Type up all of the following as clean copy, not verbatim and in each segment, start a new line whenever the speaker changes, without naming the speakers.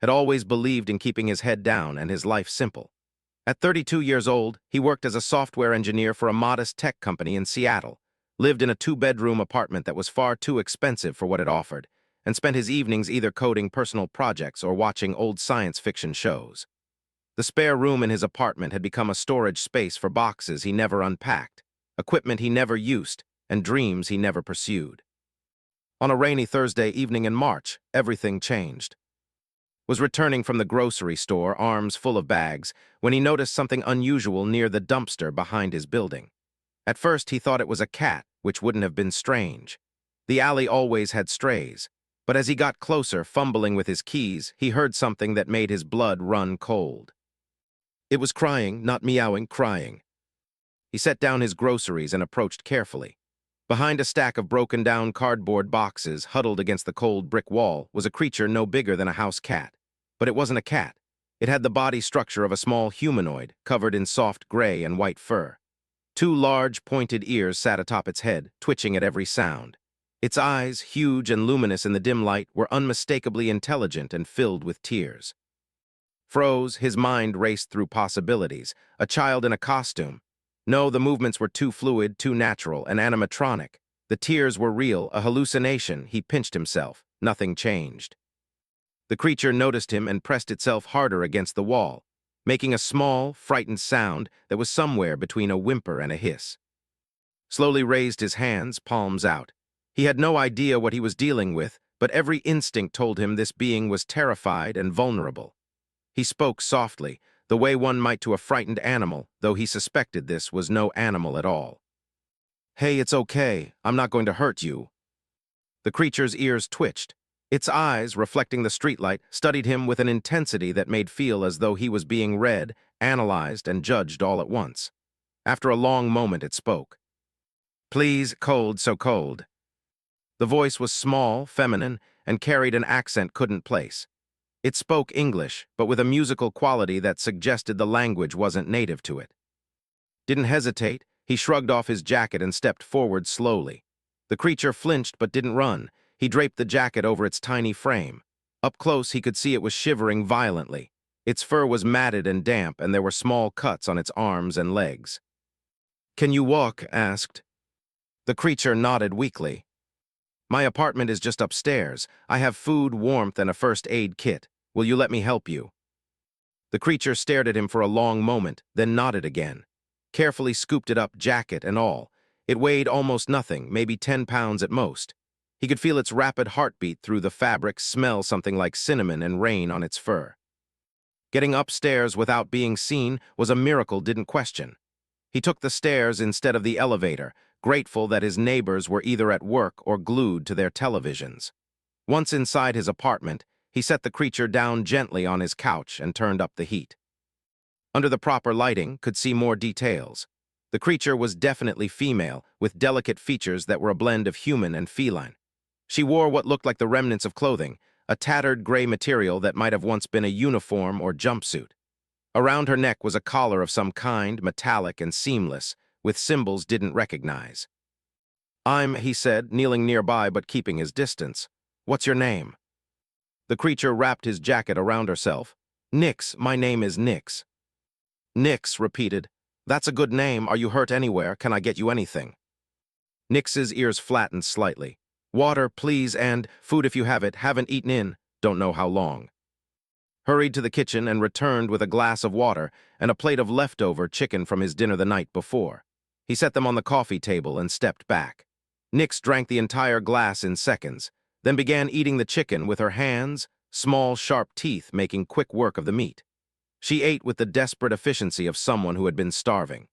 had always believed in keeping his head down and his life simple. At 32 years old, he worked as a software engineer for a modest tech company in Seattle, lived in a two-bedroom apartment that was far too expensive for what it offered, and spent his evenings either coding personal projects or watching old science fiction shows. The spare room in his apartment had become a storage space for boxes he never unpacked, equipment he never used, and dreams he never pursued. On a rainy Thursday evening in March, everything changed. Was returning from the grocery store, arms full of bags, when he noticed something unusual near the dumpster behind his building. At first, he thought it was a cat, which wouldn't have been strange. The alley always had strays, but as he got closer, fumbling with his keys, he heard something that made his blood run cold. It was crying, not meowing, crying. He set down his groceries and approached carefully. Behind a stack of broken-down cardboard boxes huddled against the cold brick wall was a creature no bigger than a house cat. But it wasn't a cat. It had the body structure of a small humanoid, covered in soft gray and white fur. Two large, pointed ears sat atop its head, twitching at every sound. Its eyes, huge and luminous in the dim light, were unmistakably intelligent and filled with tears. Froze, his mind raced through possibilities. A child in a costume. No, the movements were too fluid, too natural, and animatronic. The tears were real, a hallucination. He pinched himself. Nothing changed. The creature noticed him and pressed itself harder against the wall, making a small, frightened sound that was somewhere between a whimper and a hiss. Slowly raised his hands, palms out. He had no idea what he was dealing with, but every instinct told him this being was terrified and vulnerable. He spoke softly, the way one might to a frightened animal, though he suspected this was no animal at all. "Hey, it's okay. I'm not going to hurt you." The creature's ears twitched. Its eyes, reflecting the streetlight, studied him with an intensity that made feel as though he was being read, analyzed, and judged all at once. After a long moment, it spoke. "Please, cold, so cold." The voice was small, feminine, and carried an accent couldn't place. It spoke English, but with a musical quality that suggested the language wasn't native to it. Didn't hesitate, he shrugged off his jacket and stepped forward slowly. The creature flinched but didn't run. He draped the jacket over its tiny frame. Up close, he could see it was shivering violently. Its fur was matted and damp, and there were small cuts on its arms and legs. "Can you walk?" asked. The creature nodded weakly. "My apartment is just upstairs. I have food, warmth, and a first aid kit. Will you let me help you?" The creature stared at him for a long moment, then nodded again. Carefully scooped it up, jacket and all. It weighed almost nothing, maybe 10 pounds at most. He could feel its rapid heartbeat through the fabric, smell something like cinnamon and rain on its fur. Getting upstairs without being seen was a miracle didn't question. He took the stairs instead of the elevator, grateful that his neighbors were either at work or glued to their televisions. Once inside his apartment, he set the creature down gently on his couch and turned up the heat. Under the proper lighting, could see more details. The creature was definitely female, with delicate features that were a blend of human and feline. She wore what looked like the remnants of clothing, a tattered gray material that might have once been a uniform or jumpsuit. Around her neck was a collar of some kind, metallic and seamless, with symbols didn't recognize. He said, kneeling nearby but keeping his distance. "What's your name?" The creature wrapped his jacket around herself. "Nix, my name is Nix." Nix repeated, "That's a good name. Are you hurt anywhere? Can I get you anything?" Nix's ears flattened slightly. "Water, please, and food if you have it. Haven't eaten in, don't know how long." Hurried to the kitchen and returned with a glass of water and a plate of leftover chicken from his dinner the night before. He set them on the coffee table and stepped back. Nix drank the entire glass in seconds, then began eating the chicken with her hands, small, sharp teeth making quick work of the meat. She ate with the desperate efficiency of someone who had been starving.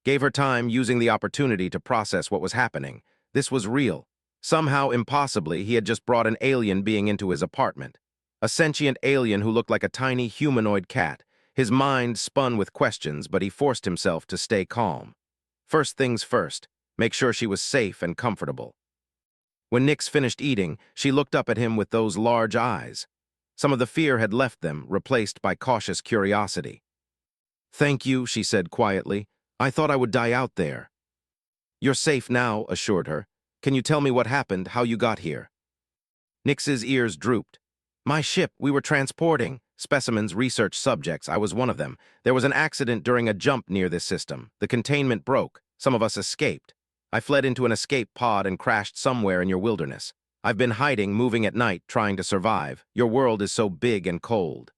Gave her time, using the opportunity to process what was happening. This was real. Somehow, impossibly, he had just brought an alien being into his apartment. A sentient alien who looked like a tiny humanoid cat. His mind spun with questions, but he forced himself to stay calm. First things first, make sure she was safe and comfortable. When Nix finished eating, she looked up at him with those large eyes. Some of the fear had left them, replaced by cautious curiosity. "Thank you," she said quietly. "I thought I would die out there." "You're safe now," assured her. "Can you tell me what happened, how you got here?" Nix's ears drooped. My ship, we were transporting specimens, research subjects. I was one of them. There was an accident during a jump near this system. The containment broke. Some of us escaped. I fled into an escape pod and crashed somewhere in your wilderness. I've been hiding, moving at night, trying to survive. Your world is so big and cold.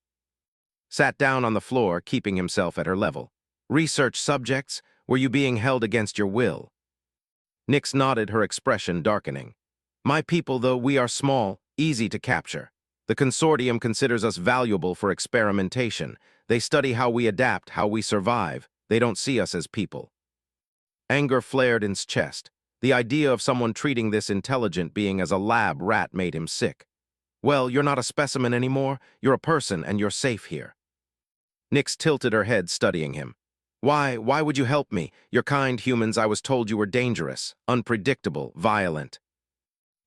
Sat down on the floor, keeping himself at her level. Research subjects? Were you being held against your will? Nyx nodded, her expression darkening. My people, though, we are small, easy to capture. The consortium considers us valuable for experimentation. They study how we adapt, how we survive. They don't see us as people. Anger flared in his chest. The idea of someone treating this intelligent being as a lab rat made him sick. Well, you're not a specimen anymore. You're a person, and you're safe here. Nyx tilted her head, studying him. Why would you help me? You're kind humans. I was told you were dangerous, unpredictable, violent.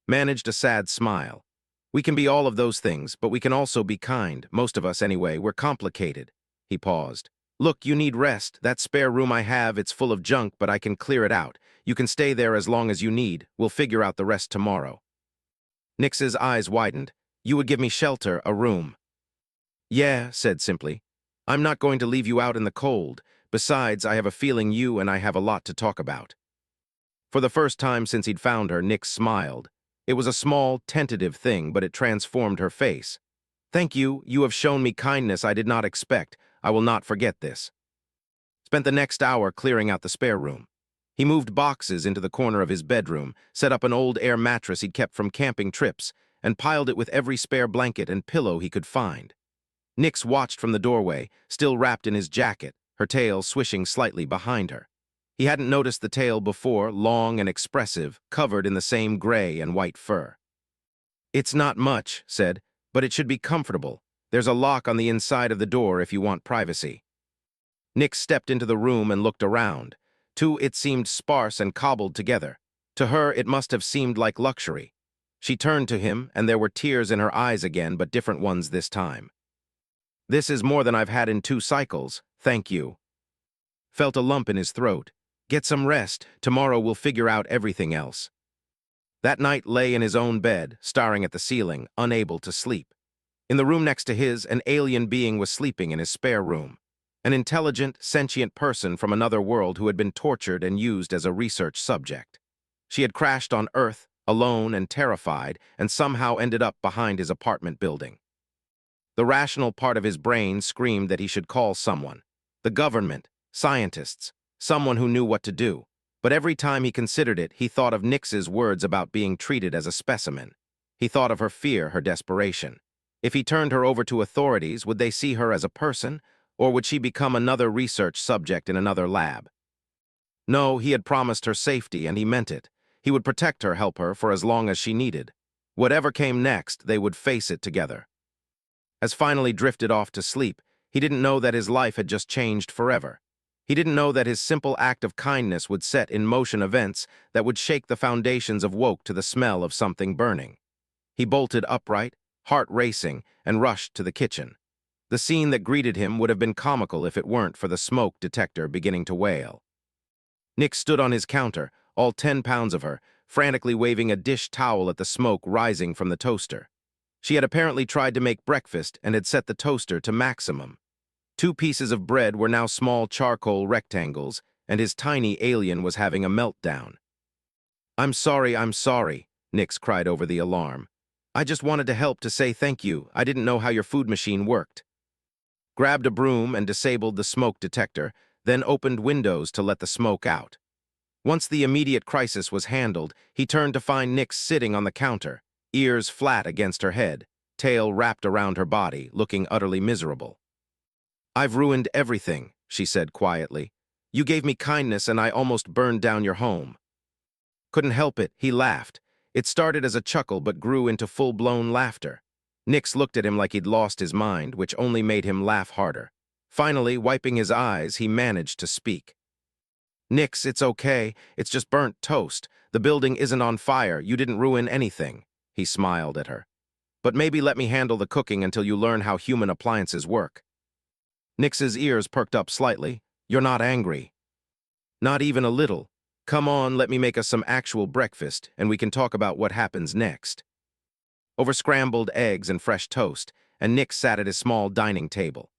Managed a sad smile. We can be all of those things, but we can also be kind. Most of us, anyway. We're complicated. He paused. Look, you need rest. That spare room I have, it's full of junk, but I can clear it out. You can stay there as long as you need. We'll figure out the rest tomorrow. Nyx's eyes widened. You would give me shelter, a room. Yeah, said simply. I'm not going to leave you out in the cold. Besides, I have a feeling you and I have a lot to talk about. For the first time since he'd found her, Nyx smiled. It was a small, tentative thing, but it transformed her face. Thank you. You have shown me kindness I did not expect. I will not forget this. Spent the next hour clearing out the spare room. He moved boxes into the corner of his bedroom, set up an old air mattress he'd kept from camping trips, and piled it with every spare blanket and pillow he could find. Nyx watched from the doorway, still wrapped in his jacket, her tail swishing slightly behind her. He hadn't noticed the tail before, long and expressive, covered in the same gray and white fur. It's not much, said, but it should be comfortable. There's a lock on the inside of the door if you want privacy. Nyx stepped into the room and looked around. It seemed sparse and cobbled together. To her, it must have seemed like luxury. She turned to him, and there were tears in her eyes again, but different ones this time. This is more than I've had in 2 cycles, thank you. Felt a lump in his throat. Get some rest, tomorrow we'll figure out everything else. That night lay in his own bed, staring at the ceiling, unable to sleep. In the room next to his, an alien being was sleeping in his spare room. An intelligent, sentient person from another world who had been tortured and used as a research subject. She had crashed on Earth, alone and terrified, and somehow ended up behind his apartment building. The rational part of his brain screamed that he should call someone. The government, scientists, someone who knew what to do. But every time he considered it, he thought of Nyx's words about being treated as a specimen. He thought of her fear, her desperation. If he turned her over to authorities, would they see her as a person, or would she become another research subject in another lab? No, he had promised her safety, and he meant it. He would protect her, help her, for as long as she needed. Whatever came next, they would face it together. As finally drifted off to sleep, he didn't know that his life had just changed forever. He didn't know that his simple act of kindness would set in motion events that would shake the foundations of woke to the smell of something burning. He bolted upright, heart racing, and rushed to the kitchen. The scene that greeted him would have been comical if it weren't for the smoke detector beginning to wail. Nyx stood on his counter, all 10 pounds of her, frantically waving a dish towel at the smoke rising from the toaster. She had apparently tried to make breakfast and had set the toaster to maximum. 2 pieces of bread were now small charcoal rectangles, and his tiny alien was having a meltdown. I'm sorry, Nyx cried over the alarm. I just wanted to help, to say thank you. I didn't know how your food machine worked. Grabbed a broom and disabled the smoke detector, then opened windows to let the smoke out. Once the immediate crisis was handled, he turned to find Nyx sitting on the counter, ears flat against her head, tail wrapped around her body, looking utterly miserable. I've ruined everything, she said quietly. You gave me kindness and I almost burned down your home. Couldn't help it, he laughed. It started as a chuckle but grew into full-blown laughter. Nyx looked at him like he'd lost his mind, which only made him laugh harder. Finally, wiping his eyes, he managed to speak. Nyx, it's okay. It's just burnt toast. The building isn't on fire. You didn't ruin anything. He smiled at her. But maybe let me handle the cooking until you learn how human appliances work. Nyx's ears perked up slightly. You're not angry. Not even a little. Come on, let me make us some actual breakfast, and we can talk about what happens next. over scrambled eggs and fresh toast, and Nick sat at his small dining table.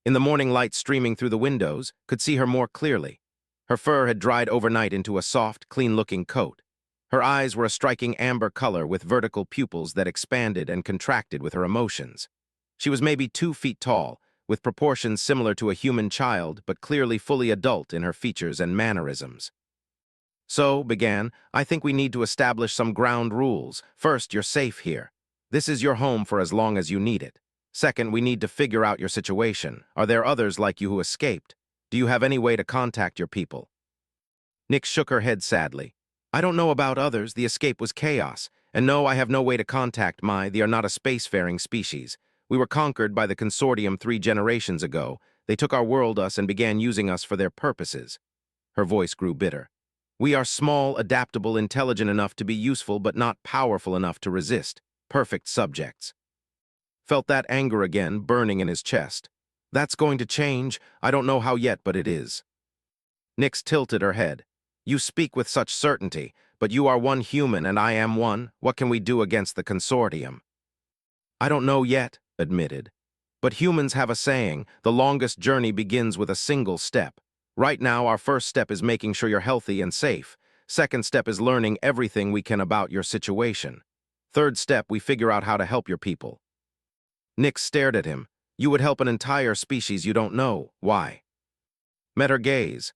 In the morning light streaming through the windows, could see her more clearly. Her fur had dried overnight into a soft, clean-looking coat. Her eyes were a striking amber color with vertical pupils that expanded and contracted with her emotions. She was maybe 2 feet tall, with proportions similar to a human child, but clearly fully adult in her features and mannerisms. So, began, I think we need to establish some ground rules. First, you're safe here. This is your home for as long as you need it. Second, we need to figure out your situation. Are there others like you who escaped? Do you have any way to contact your people? Nick shook her head sadly. I don't know about others. The escape was chaos. And no, I have no way to contact they are not a spacefaring species. We were conquered by the Consortium 3 generations ago. They took our world us and began using us for their purposes. Her voice grew bitter. We are small, adaptable, intelligent enough to be useful but not powerful enough to resist. Perfect subjects. Felt that anger again, burning in his chest. That's going to change. I don't know how yet, but it is. Nix tilted her head. You speak with such certainty, but you are one human and I am one. What can we do against the Consortium? I don't know yet, admitted. But humans have a saying, the longest journey begins with a single step. Right now, our first step is making sure you're healthy and safe. Second step is learning everything we can about your situation. Third step, we figure out how to help your people. Nick stared at him. You would help an entire species you don't know. Why? Met her gaze.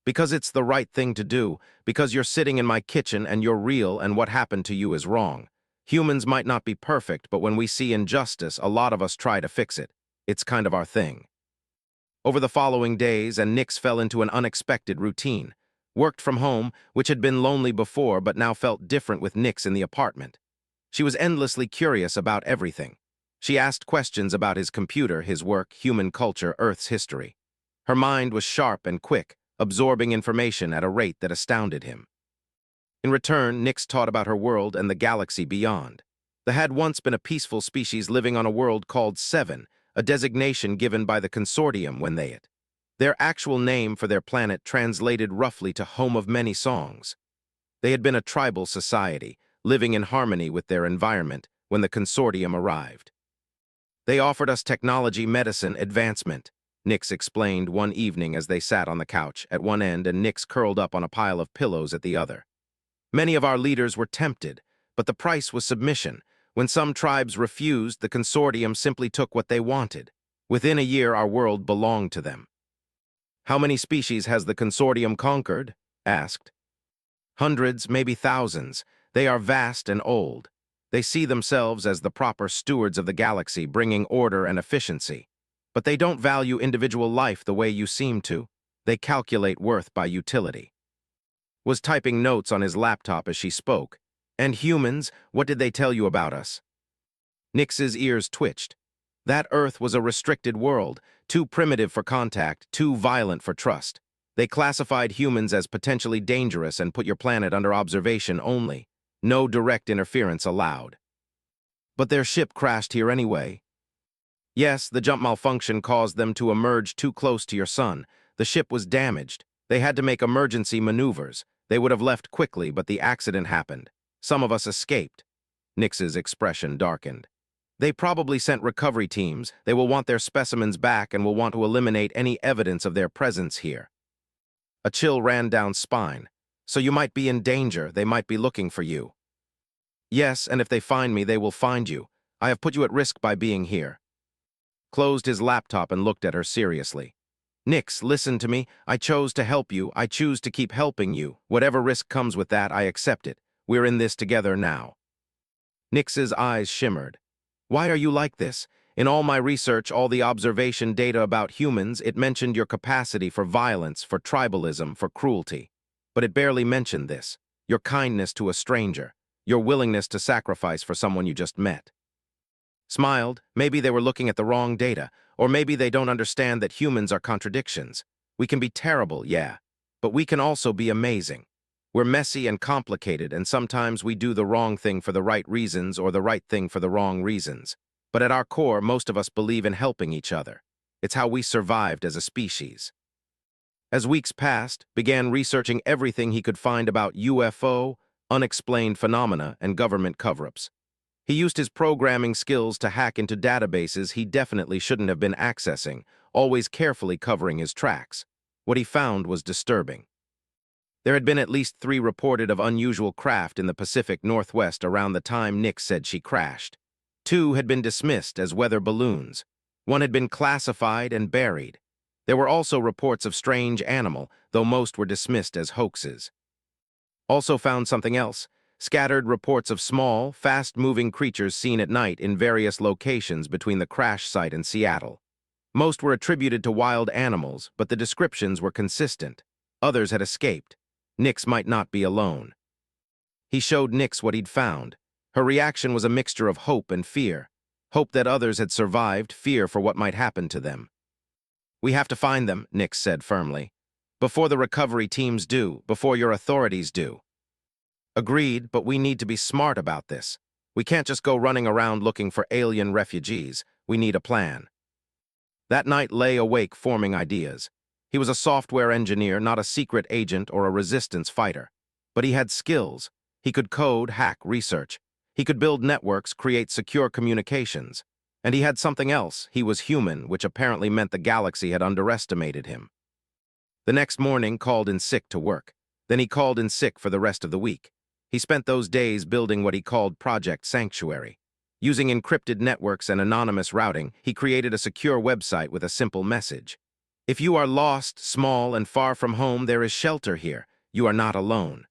Because it's the right thing to do, because you're sitting in my kitchen and you're real and what happened to you is wrong. Humans might not be perfect, but when we see injustice, a lot of us try to fix it. It's kind of our thing. Over the following days, Nix fell into an unexpected routine. Worked from home, which had been lonely before but now felt different with Nix in the apartment. She was endlessly curious about everything. She asked questions about his computer, his work, human culture, Earth's history. Her mind was sharp and quick, absorbing information at a rate that astounded him. In return, Nix taught about her world and the galaxy beyond. There had once been a peaceful species living on a world called Seven, a designation given by the Consortium when their actual name for their planet translated roughly to Home of Many Songs. They had been a tribal society, living in harmony with their environment when the Consortium arrived. They offered us technology, medicine, advancement, Nix explained one evening as they sat on the couch at one end and Nix curled up on a pile of pillows at the other. Many of our leaders were tempted, but the price was submission. When some tribes refused, the Consortium simply took what they wanted. Within a year, our world belonged to them. How many species has the Consortium conquered? Asked. Hundreds, maybe thousands. They are vast and old. They see themselves as the proper stewards of the galaxy, bringing order and efficiency. But they don't value individual life the way you seem to. They calculate worth by utility. Was typing notes on his laptop as she spoke. And humans, what did they tell you about us? Nix's ears twitched. That Earth was a restricted world, too primitive for contact, too violent for trust. They classified humans as potentially dangerous and put your planet under observation only. No direct interference allowed. But their ship crashed here anyway. Yes, the jump malfunction caused them to emerge too close to your sun. The ship was damaged. They had to make emergency maneuvers. They would have left quickly, but the accident happened. Some of us escaped. Nix's expression darkened. They probably sent recovery teams. They will want their specimens back and will want to eliminate any evidence of their presence here. A chill ran down spine. So you might be in danger. They might be looking for you. Yes, and if they find me, they will find you. I have put you at risk by being here. Closed his laptop and looked at her seriously. Nix, listen to me. I chose to help you. I choose to keep helping you. Whatever risk comes with that, I accept it. We're in this together now. Nix's eyes shimmered. Why are you like this? In all my research, all the observation data about humans, it mentioned your capacity for violence, for tribalism, for cruelty. But it barely mentioned this. Your kindness to a stranger. Your willingness to sacrifice for someone you just met. Smiled. Maybe they were looking at the wrong data, or maybe they don't understand that humans are contradictions. We can be terrible, yeah, but we can also be amazing. We're messy and complicated, and sometimes we do the wrong thing for the right reasons or the right thing for the wrong reasons. But at our core, most of us believe in helping each other. It's how we survived as a species. As weeks passed, began researching everything he could find about UFO, unexplained phenomena, and government cover-ups. He used his programming skills to hack into databases he definitely shouldn't have been accessing, always carefully covering his tracks. What he found was disturbing. There had been at least 3 reported of unusual craft in the Pacific Northwest around the time Nick said she crashed. 2 had been dismissed as weather balloons. 1 had been classified and buried. There were also reports of strange animal, though most were dismissed as hoaxes. Also found something else: scattered reports of small, fast-moving creatures seen at night in various locations between the crash site and Seattle. Most were attributed to wild animals, but the descriptions were consistent. Others had escaped. Nix might not be alone. He showed Nix what he'd found. Her reaction was a mixture of hope and fear. Hope that others had survived, fear for what might happen to them. "We have to find them," Nix said firmly. "Before the recovery teams do, before your authorities do." "Agreed, but we need to be smart about this. We can't just go running around looking for alien refugees. We need a plan." That night lay awake forming ideas. He was a software engineer, not a secret agent or a resistance fighter. But he had skills. He could code, hack, research. He could build networks, create secure communications. And he had something else. He was human, which apparently meant the galaxy had underestimated him. The next morning, called in sick to work. Then he called in sick for the rest of the week. He spent those days building what he called Project Sanctuary. Using encrypted networks and anonymous routing, he created a secure website with a simple message. "If you are lost, small, and far from home, there is shelter here. You are not alone."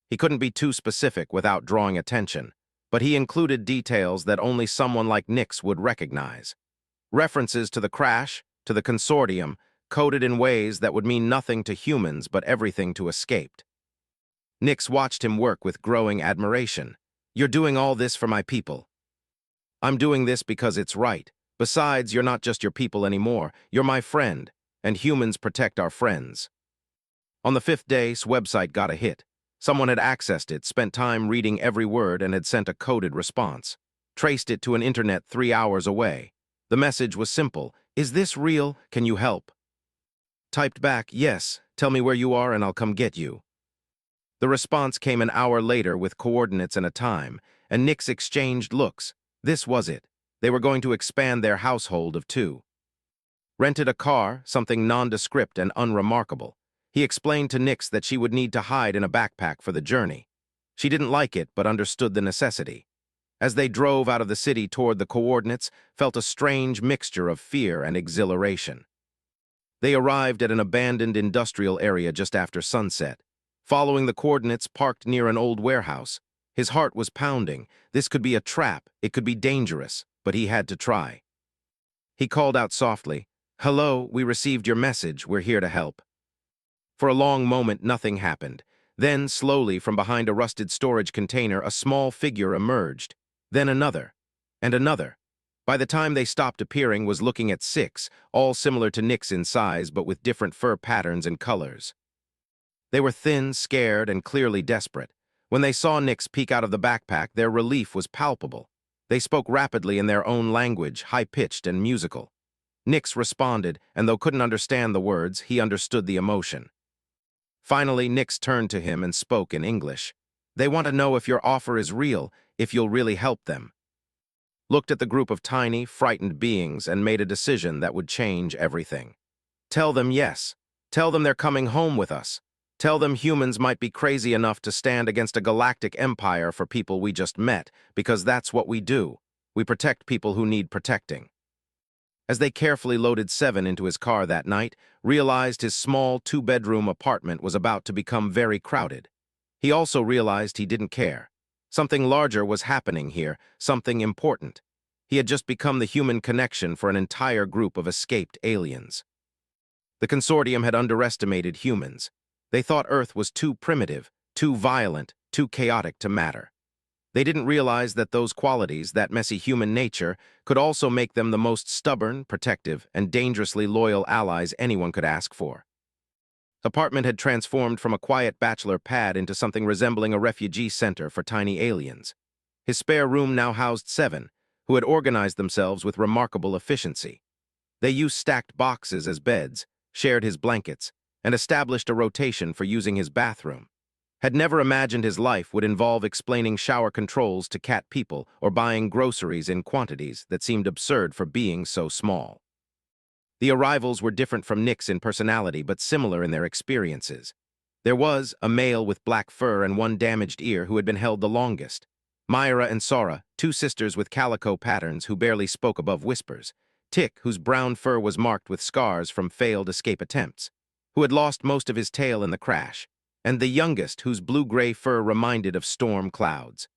He couldn't be too specific without drawing attention, but he included details that only someone like Nix would recognize. References to the crash, to the consortium, coded in ways that would mean nothing to humans but everything to escaped. Nix watched him work with growing admiration. "You're doing all this for my people." "I'm doing this because it's right. Besides, you're not just your people anymore. You're my friend, and humans protect our friends." On the 5th day, his website got a hit. Someone had accessed it, spent time reading every word, and had sent a coded response. Traced it to an internet 3 hours away. The message was simple: "Is this real? Can you help?" Typed back, "Yes, tell me where you are and I'll come get you." The response came an hour later with coordinates and a time, and Nix exchanged looks. This was it. They were going to expand their household of 2. Rented a car, something nondescript and unremarkable. He explained to Nix that she would need to hide in a backpack for the journey. She didn't like it, but understood the necessity. As they drove out of the city toward the coordinates, felt a strange mixture of fear and exhilaration. They arrived at an abandoned industrial area just after sunset. Following the coordinates, parked near an old warehouse. His heart was pounding. This could be a trap. It could be dangerous, but he had to try. He called out softly, "Hello, we received your message. We're here to help." For a long moment, nothing happened. Then, slowly, from behind a rusted storage container, a small figure emerged. Then another, and another. By the time they stopped appearing, was looking at 6, all similar to Nix in size, but with different fur patterns and colors. They were thin, scared, and clearly desperate. When they saw Nix peek out of the backpack, their relief was palpable. They spoke rapidly in their own language, high-pitched and musical. Nix responded, and though couldn't understand the words, he understood the emotion. Finally, Nix turned to him and spoke in English. "They want to know if your offer is real, if you'll really help them." Looked at the group of tiny, frightened beings and made a decision that would change everything. "Tell them yes. Tell them they're coming home with us. Tell them humans might be crazy enough to stand against a galactic empire for people we just met, because that's what we do. We protect people who need protecting." As they carefully loaded 7 into his car that night, realized his small 2-bedroom apartment was about to become very crowded. He also realized he didn't care. Something larger was happening here, something important. He had just become the human connection for an entire group of escaped aliens. The consortium had underestimated humans. They thought Earth was too primitive, too violent, too chaotic to matter. They didn't realize that those qualities, that messy human nature, could also make them the most stubborn, protective, and dangerously loyal allies anyone could ask for. The apartment had transformed from a quiet bachelor pad into something resembling a refugee center for tiny aliens. His spare room now housed 7, who had organized themselves with remarkable efficiency. They used stacked boxes as beds, shared his blankets, and established a rotation for using his bathroom. had never imagined his life would involve explaining shower controls to cat people or buying groceries in quantities that seemed absurd for being so small. The arrivals were different from Nick's in personality, but similar in their experiences. There was a male with black fur and one damaged ear who had been held the longest. Myra and Sora, two sisters with calico patterns who barely spoke above whispers. Tick, whose brown fur was marked with scars from failed escape attempts, who had lost most of his tail in the crash, and the youngest, whose blue-gray fur reminded of storm clouds.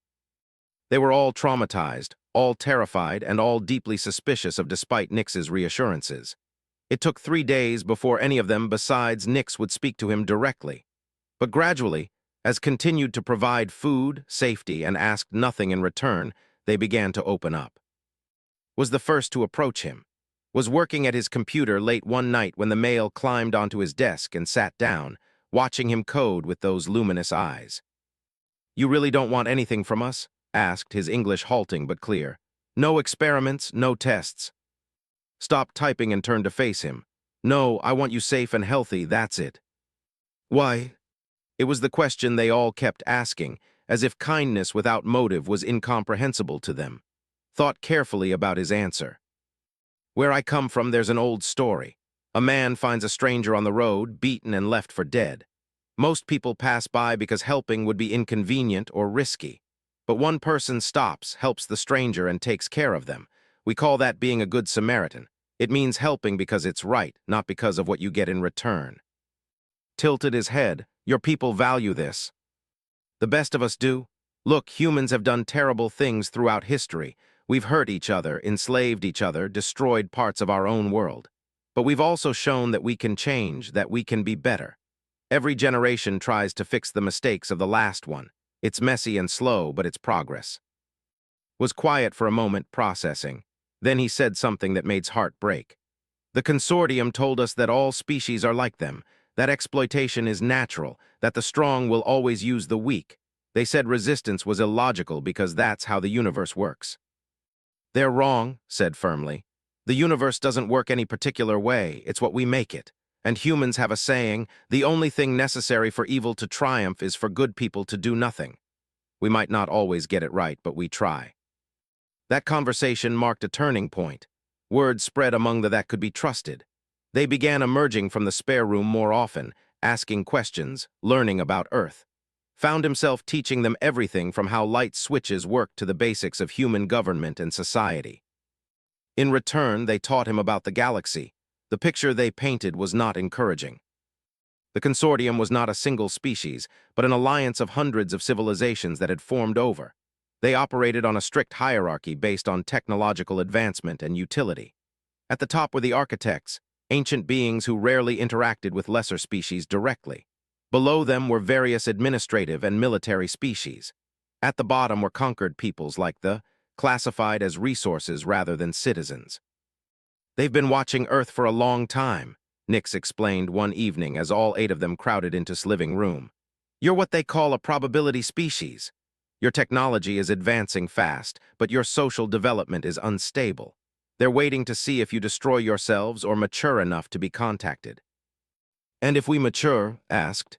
They were all traumatized, all terrified, and all deeply suspicious of despite Nix's reassurances. It took 3 days before any of them besides Nix would speak to him directly. But gradually, as continued to provide food, safety, and asked nothing in return, they began to open up. Was the first to approach him. Was working at his computer late one night when the male climbed onto his desk and sat down, watching him code with those luminous eyes. "You really don't want anything from us?" asked, his English halting but clear. "No experiments, no tests." Stopped typing and turned to face him. "No, I want you safe and healthy, that's it." "Why?" It was the question they all kept asking, as if kindness without motive was incomprehensible to them. Thought carefully about his answer. "Where I come from, there's an old story. A man finds a stranger on the road, beaten and left for dead. Most people pass by because helping would be inconvenient or risky. But one person stops, helps the stranger, and takes care of them. We call that being a good Samaritan. It means helping because it's right, not because of what you get in return." Tilted his head. "Your people value this." "The best of us do. Look, humans have done terrible things throughout history. We've hurt each other, enslaved each other, destroyed parts of our own world. But we've also shown that we can change, that we can be better. Every generation tries to fix the mistakes of the last one. It's messy and slow, but it's progress." Was quiet for a moment, processing. Then he said something that made his heart break. "The consortium told us that all species are like them, that exploitation is natural, that the strong will always use the weak. They said resistance was illogical because that's how the universe works." "They're wrong," said firmly. "The universe doesn't work any particular way, it's what we make it. And humans have a saying, the only thing necessary for evil to triumph is for good people to do nothing. We might not always get it right, but we try." That conversation marked a turning point. Word spread among the that could be trusted. They began emerging from the spare room more often, asking questions, learning about Earth. Found himself teaching them everything from how light switches work to the basics of human government and society. In return, they taught him about the galaxy. The picture they painted was not encouraging. The consortium was not a single species, but an alliance of hundreds of civilizations that had formed over. They operated on a strict hierarchy based on technological advancement and utility. At the top were the architects, ancient beings who rarely interacted with lesser species directly. Below them were various administrative and military species. At the bottom were conquered peoples like the, classified as resources rather than citizens. "They've been watching Earth for a long time," Nix explained one evening as all 8 of them crowded into his living room. "You're what they call a probability species. Your technology is advancing fast, but your social development is unstable. They're waiting to see if you destroy yourselves or mature enough to be contacted." "And if we mature," asked,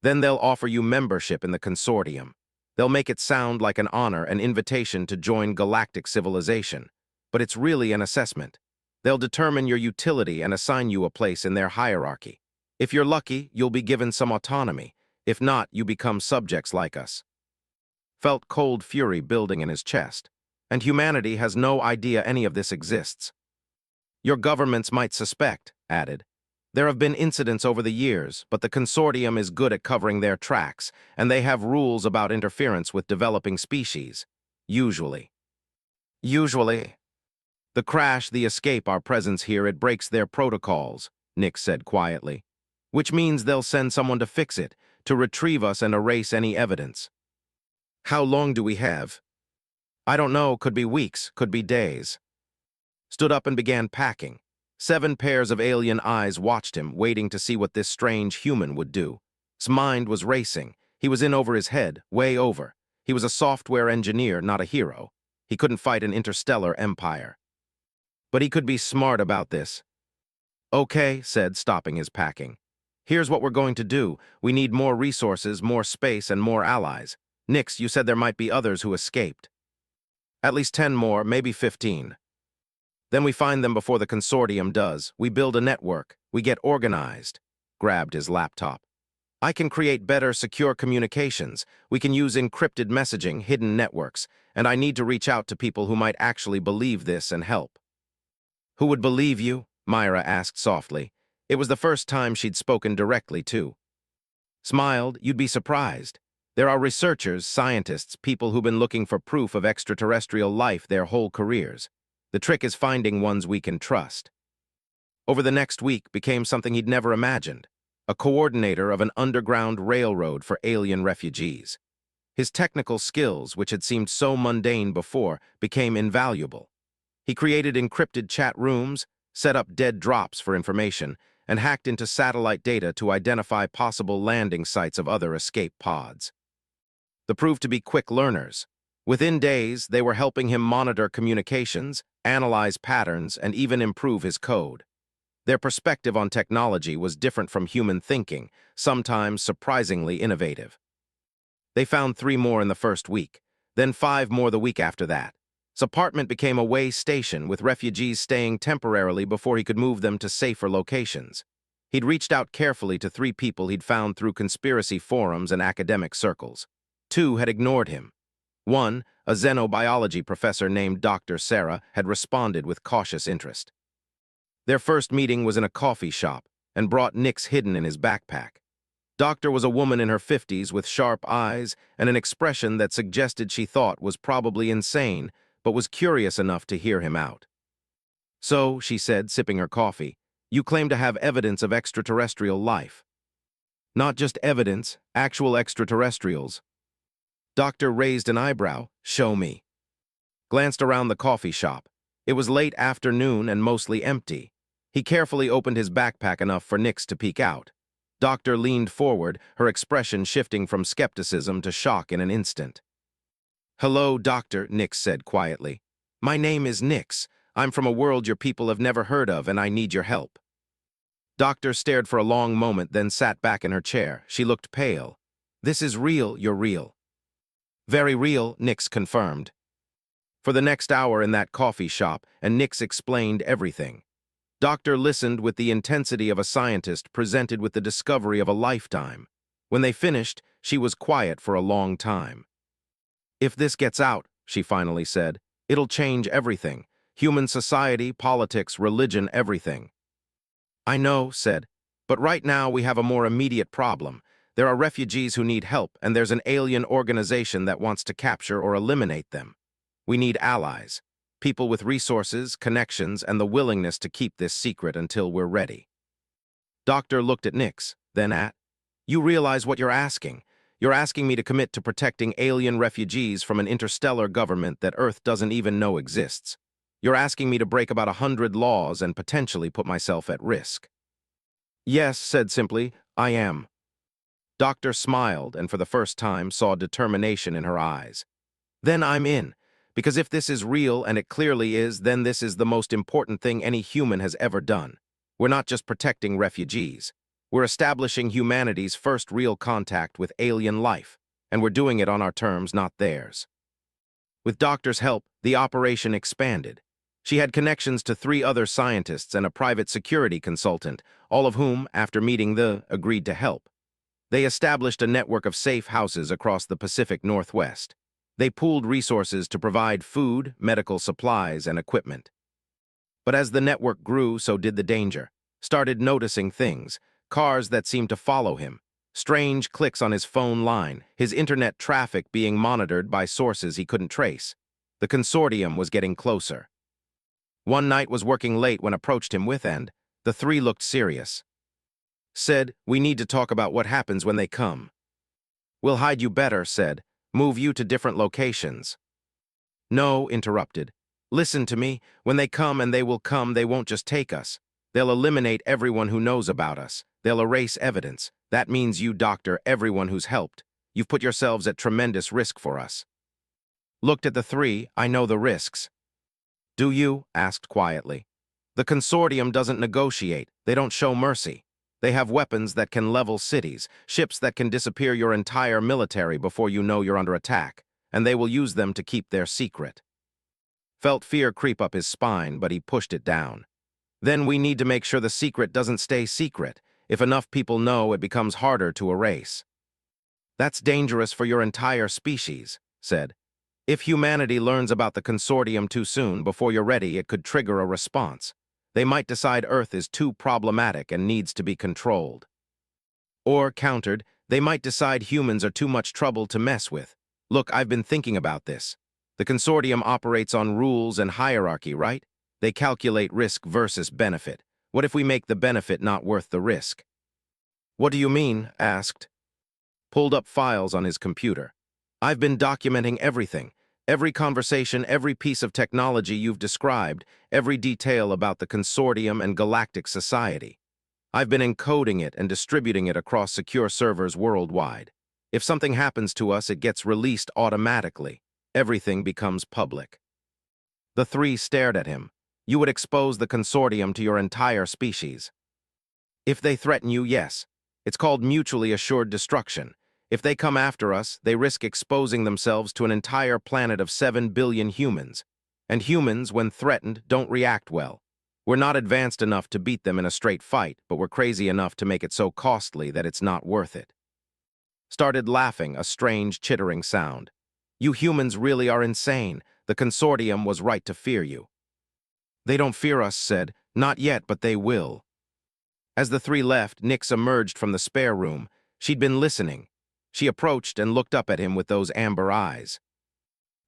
"then they'll offer you membership in the consortium. They'll make it sound like an honor, an invitation to join galactic civilization. But it's really an assessment. They'll determine your utility and assign you a place in their hierarchy. If you're lucky, you'll be given some autonomy. If not, you become subjects like us." Felt cold fury building in his chest. And humanity has no idea any of this exists. "Your governments might suspect," added. "There have been incidents over the years, but the consortium is good at covering their tracks, and they have rules about interference with developing species. Usually." "Usually." "The crash, the escape, our presence here, it breaks their protocols," Nick said quietly. "Which means they'll send someone to fix it, to retrieve us and erase any evidence." "How long do we have?" "I don't know, could be weeks, could be days." Stood up and began packing. 7 pairs of alien eyes watched him, waiting to see what this strange human would do. His mind was racing. He was in over his head, way over. He was a software engineer, not a hero. He couldn't fight an interstellar empire. But he could be smart about this. "Okay," said, stopping his packing. Here's what we're going to do. We need more resources, more space, and more allies. Nix, you said there might be others who escaped. At least 10 more, maybe 15. Then we find them before the consortium does. We build a network. We get organized. Grabbed his laptop. I can create better, secure communications. We can use encrypted messaging, hidden networks, and I need to reach out to people who might actually believe this and help. Who would believe you? Myra asked softly. It was the first time she'd spoken directly to. Smiled, you'd be surprised. There are researchers, scientists, people who've been looking for proof of extraterrestrial life their whole careers. The trick is finding ones we can trust. Over the next week became something he'd never imagined. A coordinator of an underground railroad for alien refugees. His technical skills, which had seemed so mundane before, became invaluable. He created encrypted chat rooms, set up dead drops for information, and hacked into satellite data to identify possible landing sites of other escape pods. They proved to be quick learners. Within days, they were helping him monitor communications, analyze patterns, and even improve his code. Their perspective on technology was different from human thinking, sometimes surprisingly innovative. They found 3 more in the first week, then 5 more the week after that. His apartment became a way station with refugees staying temporarily before he could move them to safer locations. He'd reached out carefully to 3 people he'd found through conspiracy forums and academic circles. 2 had ignored him. 1, a xenobiology professor named Dr. Sarah, had responded with cautious interest. Their first meeting was in a coffee shop and brought Nix hidden in his backpack. Doctor was a woman in her 50s with sharp eyes and an expression that suggested she thought was probably insane, but was curious enough to hear him out. So, she said, sipping her coffee, you claim to have evidence of extraterrestrial life. Not just evidence, actual extraterrestrials. Doctor raised an eyebrow. Show me. Glanced around the coffee shop. It was late afternoon and mostly empty. He carefully opened his backpack enough for Nix to peek out. Doctor leaned forward, her expression shifting from skepticism to shock in an instant. Hello, Doctor, Nix said quietly. My name is Nix. I'm from a world your people have never heard of, and I need your help. Doctor stared for a long moment, then sat back in her chair. She looked pale. This is real, you're real. Very real, Nix confirmed. For the next hour in that coffee shop, and Nix explained everything. Doctor listened with the intensity of a scientist presented with the discovery of a lifetime. When they finished, she was quiet for a long time. If this gets out, she finally said, it'll change everything. Human society, politics, religion, everything. I know, said, but right now we have a more immediate problem. There are refugees who need help, and there's an alien organization that wants to capture or eliminate them. We need allies. People with resources, connections, and the willingness to keep this secret until we're ready. Doctor looked at Nix, then at, you realize what you're asking. You're asking me to commit to protecting alien refugees from an interstellar government that Earth doesn't even know exists. You're asking me to break about 100 laws and potentially put myself at risk. Yes, said simply, I am. Doctor smiled and for the first time saw determination in her eyes. Then I'm in. Because if this is real, and it clearly is, then this is the most important thing any human has ever done. We're not just protecting refugees. We're establishing humanity's first real contact with alien life, and we're doing it on our terms, not theirs. With Doctor's help, the operation expanded. She had connections to 3 other scientists and a private security consultant, all of whom, after meeting agreed to help. They established a network of safe houses across the Pacific Northwest. They pooled resources to provide food, medical supplies, and equipment. But as the network grew, so did the danger. Started noticing things, cars that seemed to follow him, strange clicks on his phone line, his internet traffic being monitored by sources he couldn't trace. The consortium was getting closer. One night was working late when approached him with, and the 3 looked serious. Said, we need to talk about what happens when they come. We'll hide you better, said. Move you to different locations. No, interrupted. Listen to me. When they come, and they will come, they won't just take us. They'll eliminate everyone who knows about us. They'll erase evidence. That means you, Doctor, everyone who's helped. You've put yourselves at tremendous risk for us. Looked at the 3. I know the risks. Do you? Asked quietly. The consortium doesn't negotiate. They don't show mercy. They have weapons that can level cities, ships that can disappear your entire military before you know you're under attack, and they will use them to keep their secret. Felt fear creep up his spine, but he pushed it down. Then we need to make sure the secret doesn't stay secret. If enough people know, it becomes harder to erase. That's dangerous for your entire species, said. If humanity learns about the consortium too soon, before you're ready, it could trigger a response. They might decide Earth is too problematic and needs to be controlled. Or, countered, they might decide humans are too much trouble to mess with. Look, I've been thinking about this. The consortium operates on rules and hierarchy, right? They calculate risk versus benefit. What if we make the benefit not worth the risk? What do you mean? Asked. Pulled up files on his computer. I've been documenting everything. Every conversation, every piece of technology you've described, every detail about the consortium and galactic society. I've been encoding it and distributing it across secure servers worldwide. If something happens to us, it gets released automatically. Everything becomes public. The three stared at him. You would expose the consortium to your entire species. If they threaten you, yes. It's called mutually assured destruction. If they come after us, they risk exposing themselves to an entire planet of 7 billion humans. And humans, when threatened, don't react well. We're not advanced enough to beat them in a straight fight, but we're crazy enough to make it so costly that it's not worth it. Started laughing, a strange, chittering sound. You humans really are insane. The consortium was right to fear you. They don't fear us, said. Not yet, but they will. As the three left, Nyx emerged from the spare room. She'd been listening. She approached and looked up at him with those amber eyes.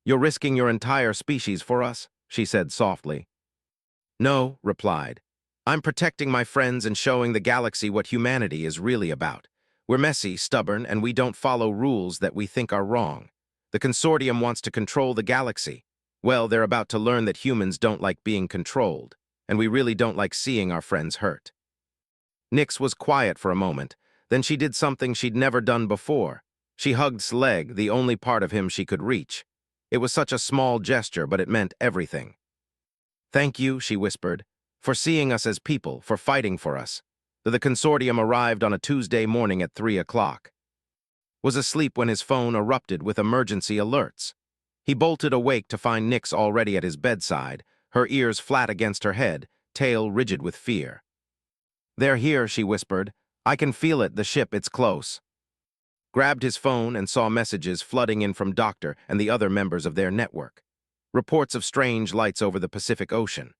You're risking your entire species for us, she said softly. No, replied. I'm protecting my friends and showing the galaxy what humanity is really about. We're messy, stubborn, and we don't follow rules that we think are wrong. The consortium wants to control the galaxy. Well, they're about to learn that humans don't like being controlled, and we really don't like seeing our friends hurt. Nyx was quiet for a moment. Then she did something she'd never done before. She hugged Sleg, the only part of him she could reach. It was such a small gesture, but it meant everything. Thank you, she whispered, for seeing us as people, for fighting for us. The consortium arrived on a Tuesday morning at 3 o'clock. Was asleep when his phone erupted with emergency alerts. He bolted awake to find Nyx already at his bedside, her ears flat against her head, tail rigid with fear. They're here, she whispered. I can feel it, the ship, it's close. Grabbed his phone and saw messages flooding in from Doctor and the other members of their network. Reports of strange lights over the Pacific Ocean.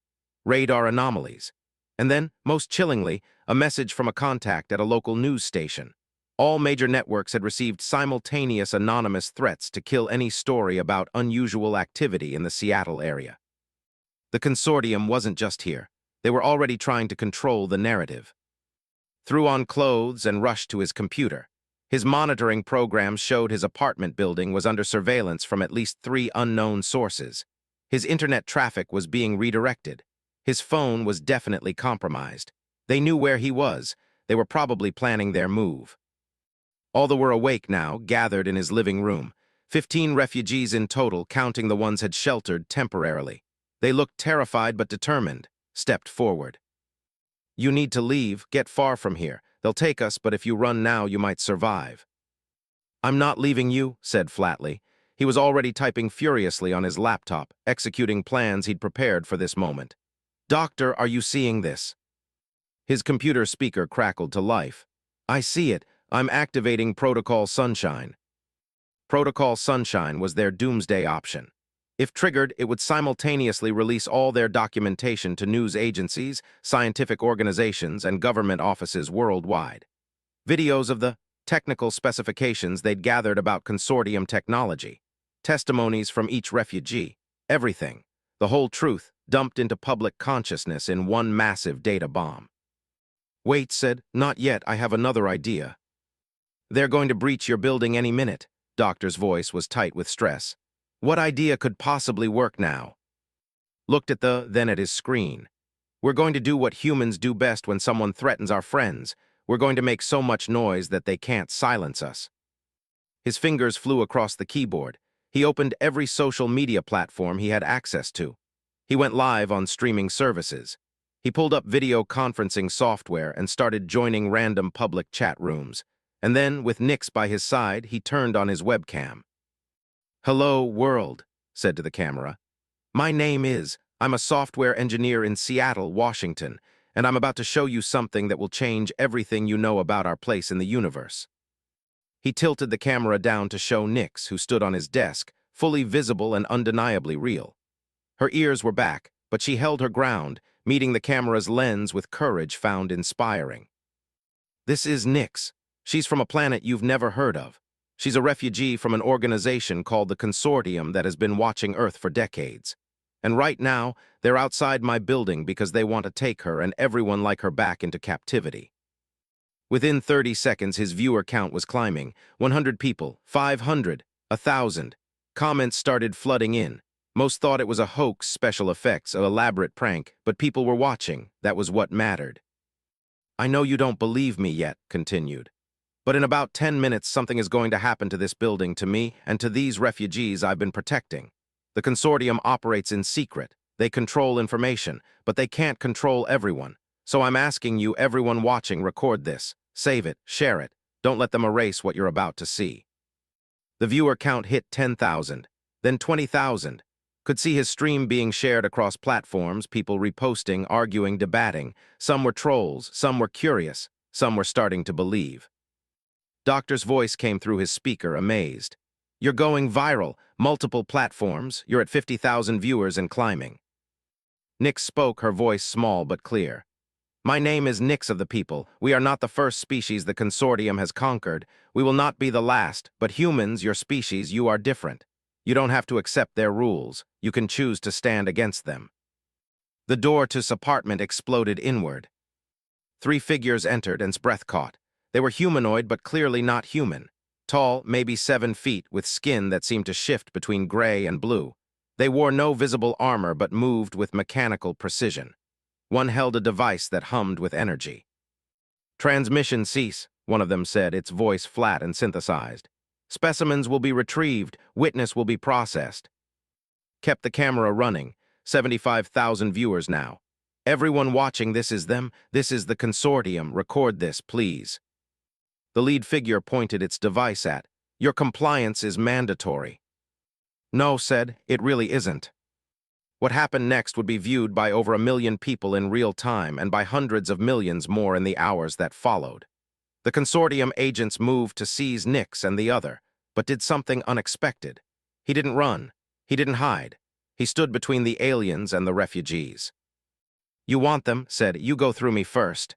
Radar anomalies. And then, most chillingly, a message from a contact at a local news station. All major networks had received simultaneous anonymous threats to kill any story about unusual activity in the Seattle area. The consortium wasn't just here. They were already trying to control the narrative. Threw on clothes and rushed to his computer. His monitoring programs showed his apartment building was under surveillance from at least 3 unknown sources. His internet traffic was being redirected. His phone was definitely compromised. They knew where he was. They were probably planning their move. All that were awake now, gathered in his living room. 15 refugees in total, counting the ones had sheltered temporarily. They looked terrified but determined, stepped forward. You need to leave, get far from here. They'll take us, but if you run now, you might survive. I'm not leaving you, said flatly. He was already typing furiously on his laptop, executing plans he'd prepared for this moment. Doctor, are you seeing this? His computer speaker crackled to life. I see it. I'm activating Protocol Sunshine. Protocol Sunshine was their doomsday option. If triggered, it would simultaneously release all their documentation to news agencies, scientific organizations, and government offices worldwide. Videos of the technical specifications they'd gathered about consortium technology, testimonies from each refugee, everything, the whole truth, dumped into public consciousness in one massive data bomb. Wait, said, not yet, I have another idea. They're going to breach your building any minute. Doctor's voice was tight with stress. What idea could possibly work now? Looked at then at his screen. We're going to do what humans do best when someone threatens our friends. We're going to make so much noise that they can't silence us. His fingers flew across the keyboard. He opened every social media platform he had access to. He went live on streaming services. He pulled up video conferencing software and started joining random public chat rooms. And then, with Nix by his side, he turned on his webcam. "Hello, world," said to the camera. "My name is, I'm a software engineer in Seattle, Washington, and I'm about to show you something that will change everything you know about our place in the universe." He tilted the camera down to show Nix, who stood on his desk, fully visible and undeniably real. Her ears were back, but she held her ground, meeting the camera's lens with courage found inspiring. "This is Nix. She's from a planet you've never heard of. She's a refugee from an organization called the Consortium that has been watching Earth for decades. And right now, they're outside my building because they want to take her and everyone like her back into captivity." Within 30 seconds, his viewer count was climbing. 100 people, 500, 1,000. Comments started flooding in. Most thought it was a hoax, special effects, an elaborate prank, but people were watching. That was what mattered. "I know you don't believe me yet," continued. "But in about 10 minutes, something is going to happen to this building, to me, and to these refugees I've been protecting. The Consortium operates in secret. They control information, but they can't control everyone. So I'm asking you, everyone watching, record this. Save it, share it. Don't let them erase what you're about to see." The viewer count hit 10,000, then 20,000. Could see his stream being shared across platforms, people reposting, arguing, debating. Some were trolls, some were curious, some were starting to believe. Doctor's voice came through his speaker, amazed. "You're going viral, multiple platforms, you're at 50,000 viewers and climbing." Nix spoke, her voice small but clear. "My name is Nix of the people. We are not the first species the Consortium has conquered. We will not be the last, but humans, your species, you are different. You don't have to accept their rules. You can choose to stand against them." The door to his apartment exploded inward. 3 figures entered and his breath caught. They were humanoid but clearly not human. Tall, maybe 7 feet, with skin that seemed to shift between gray and blue. They wore no visible armor but moved with mechanical precision. One held a device that hummed with energy. "Transmission cease," one of them said, its voice flat and synthesized. "Specimens will be retrieved, witness will be processed." Kept the camera running, 75,000 viewers now. "Everyone watching, this is them, this is the Consortium, record this, please." The lead figure pointed its device at. "Your compliance is mandatory." "No," said, "it really isn't." What happened next would be viewed by over 1 million people in real time and by hundreds of millions more in the hours that followed. The Consortium agents moved to seize Nix and the other, but did something unexpected. He didn't run. He didn't hide. He stood between the aliens and the refugees. "You want them," said, "you go through me first."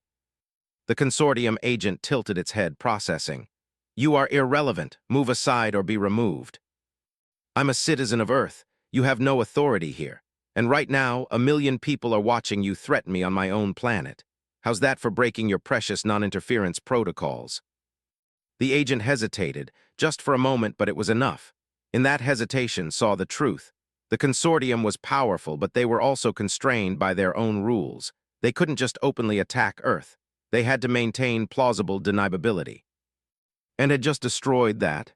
The Consortium agent tilted its head, processing. "You are irrelevant. Move aside or be removed." "I'm a citizen of Earth. You have no authority here. And right now, 1 million people are watching you threaten me on my own planet. How's that for breaking your precious non-interference protocols?" The agent hesitated, just for a moment, but it was enough. In that hesitation saw the truth. The Consortium was powerful, but they were also constrained by their own rules. They couldn't just openly attack Earth. They had to maintain plausible deniability. And had just destroyed that.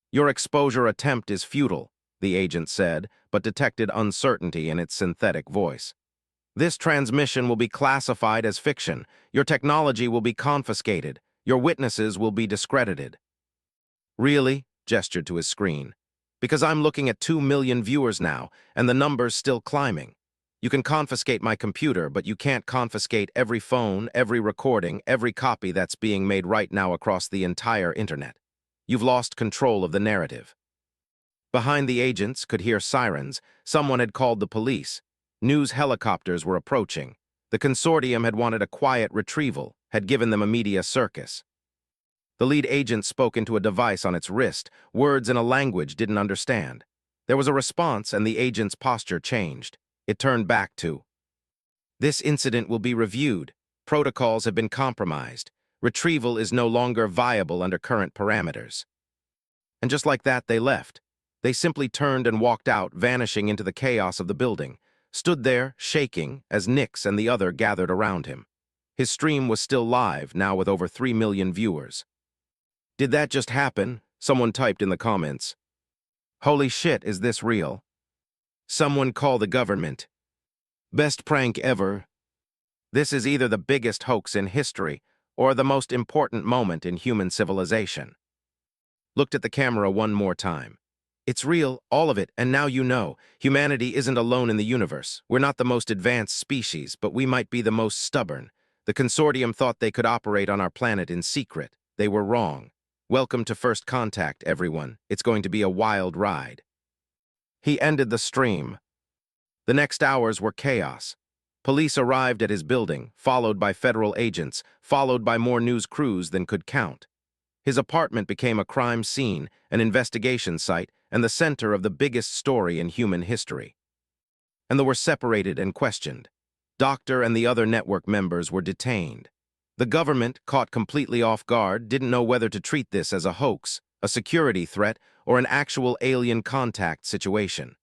"Your exposure attempt is futile," the agent said, but detected uncertainty in its synthetic voice. "This transmission will be classified as fiction. Your technology will be confiscated. Your witnesses will be discredited." "Really?" gestured to his screen. "Because I'm looking at 2 million viewers now, and the number's still climbing. You can confiscate my computer, but you can't confiscate every phone, every recording, every copy that's being made right now across the entire internet. You've lost control of the narrative." Behind the agents could hear sirens. Someone had called the police. News helicopters were approaching. The Consortium had wanted a quiet retrieval, had given them a media circus. The lead agent spoke into a device on its wrist, words in a language didn't understand. There was a response, and the agent's posture changed. It turned back to, "This incident will be reviewed. Protocols have been compromised. Retrieval is no longer viable under current parameters." And just like that, they left. They simply turned and walked out, vanishing into the chaos of the building, stood there, shaking, as Nix and the other gathered around him. His stream was still live, now with over 3 million viewers. "Did that just happen?" Someone typed in the comments. "Holy shit, is this real? Someone call the government. Best prank ever." This is either the biggest hoax in history or the most important moment in human civilization. Looked at the camera one more time. It's real, all of it, and now you know. Humanity isn't alone in the universe. We're not the most advanced species, but we might be the most stubborn. The consortium thought they could operate on our planet in secret. They were wrong. Welcome to First Contact, everyone. It's going to be a wild ride. He ended the stream. The next hours were chaos. Police arrived at his building, followed by federal agents, followed by more news crews than could count. His apartment became a crime scene, an investigation site, and the center of the biggest story in human history. And they were separated and questioned. Doctor and the other network members were detained. The government, caught completely off guard, didn't know whether to treat this as a hoax, a security threat, or an actual alien contact situation.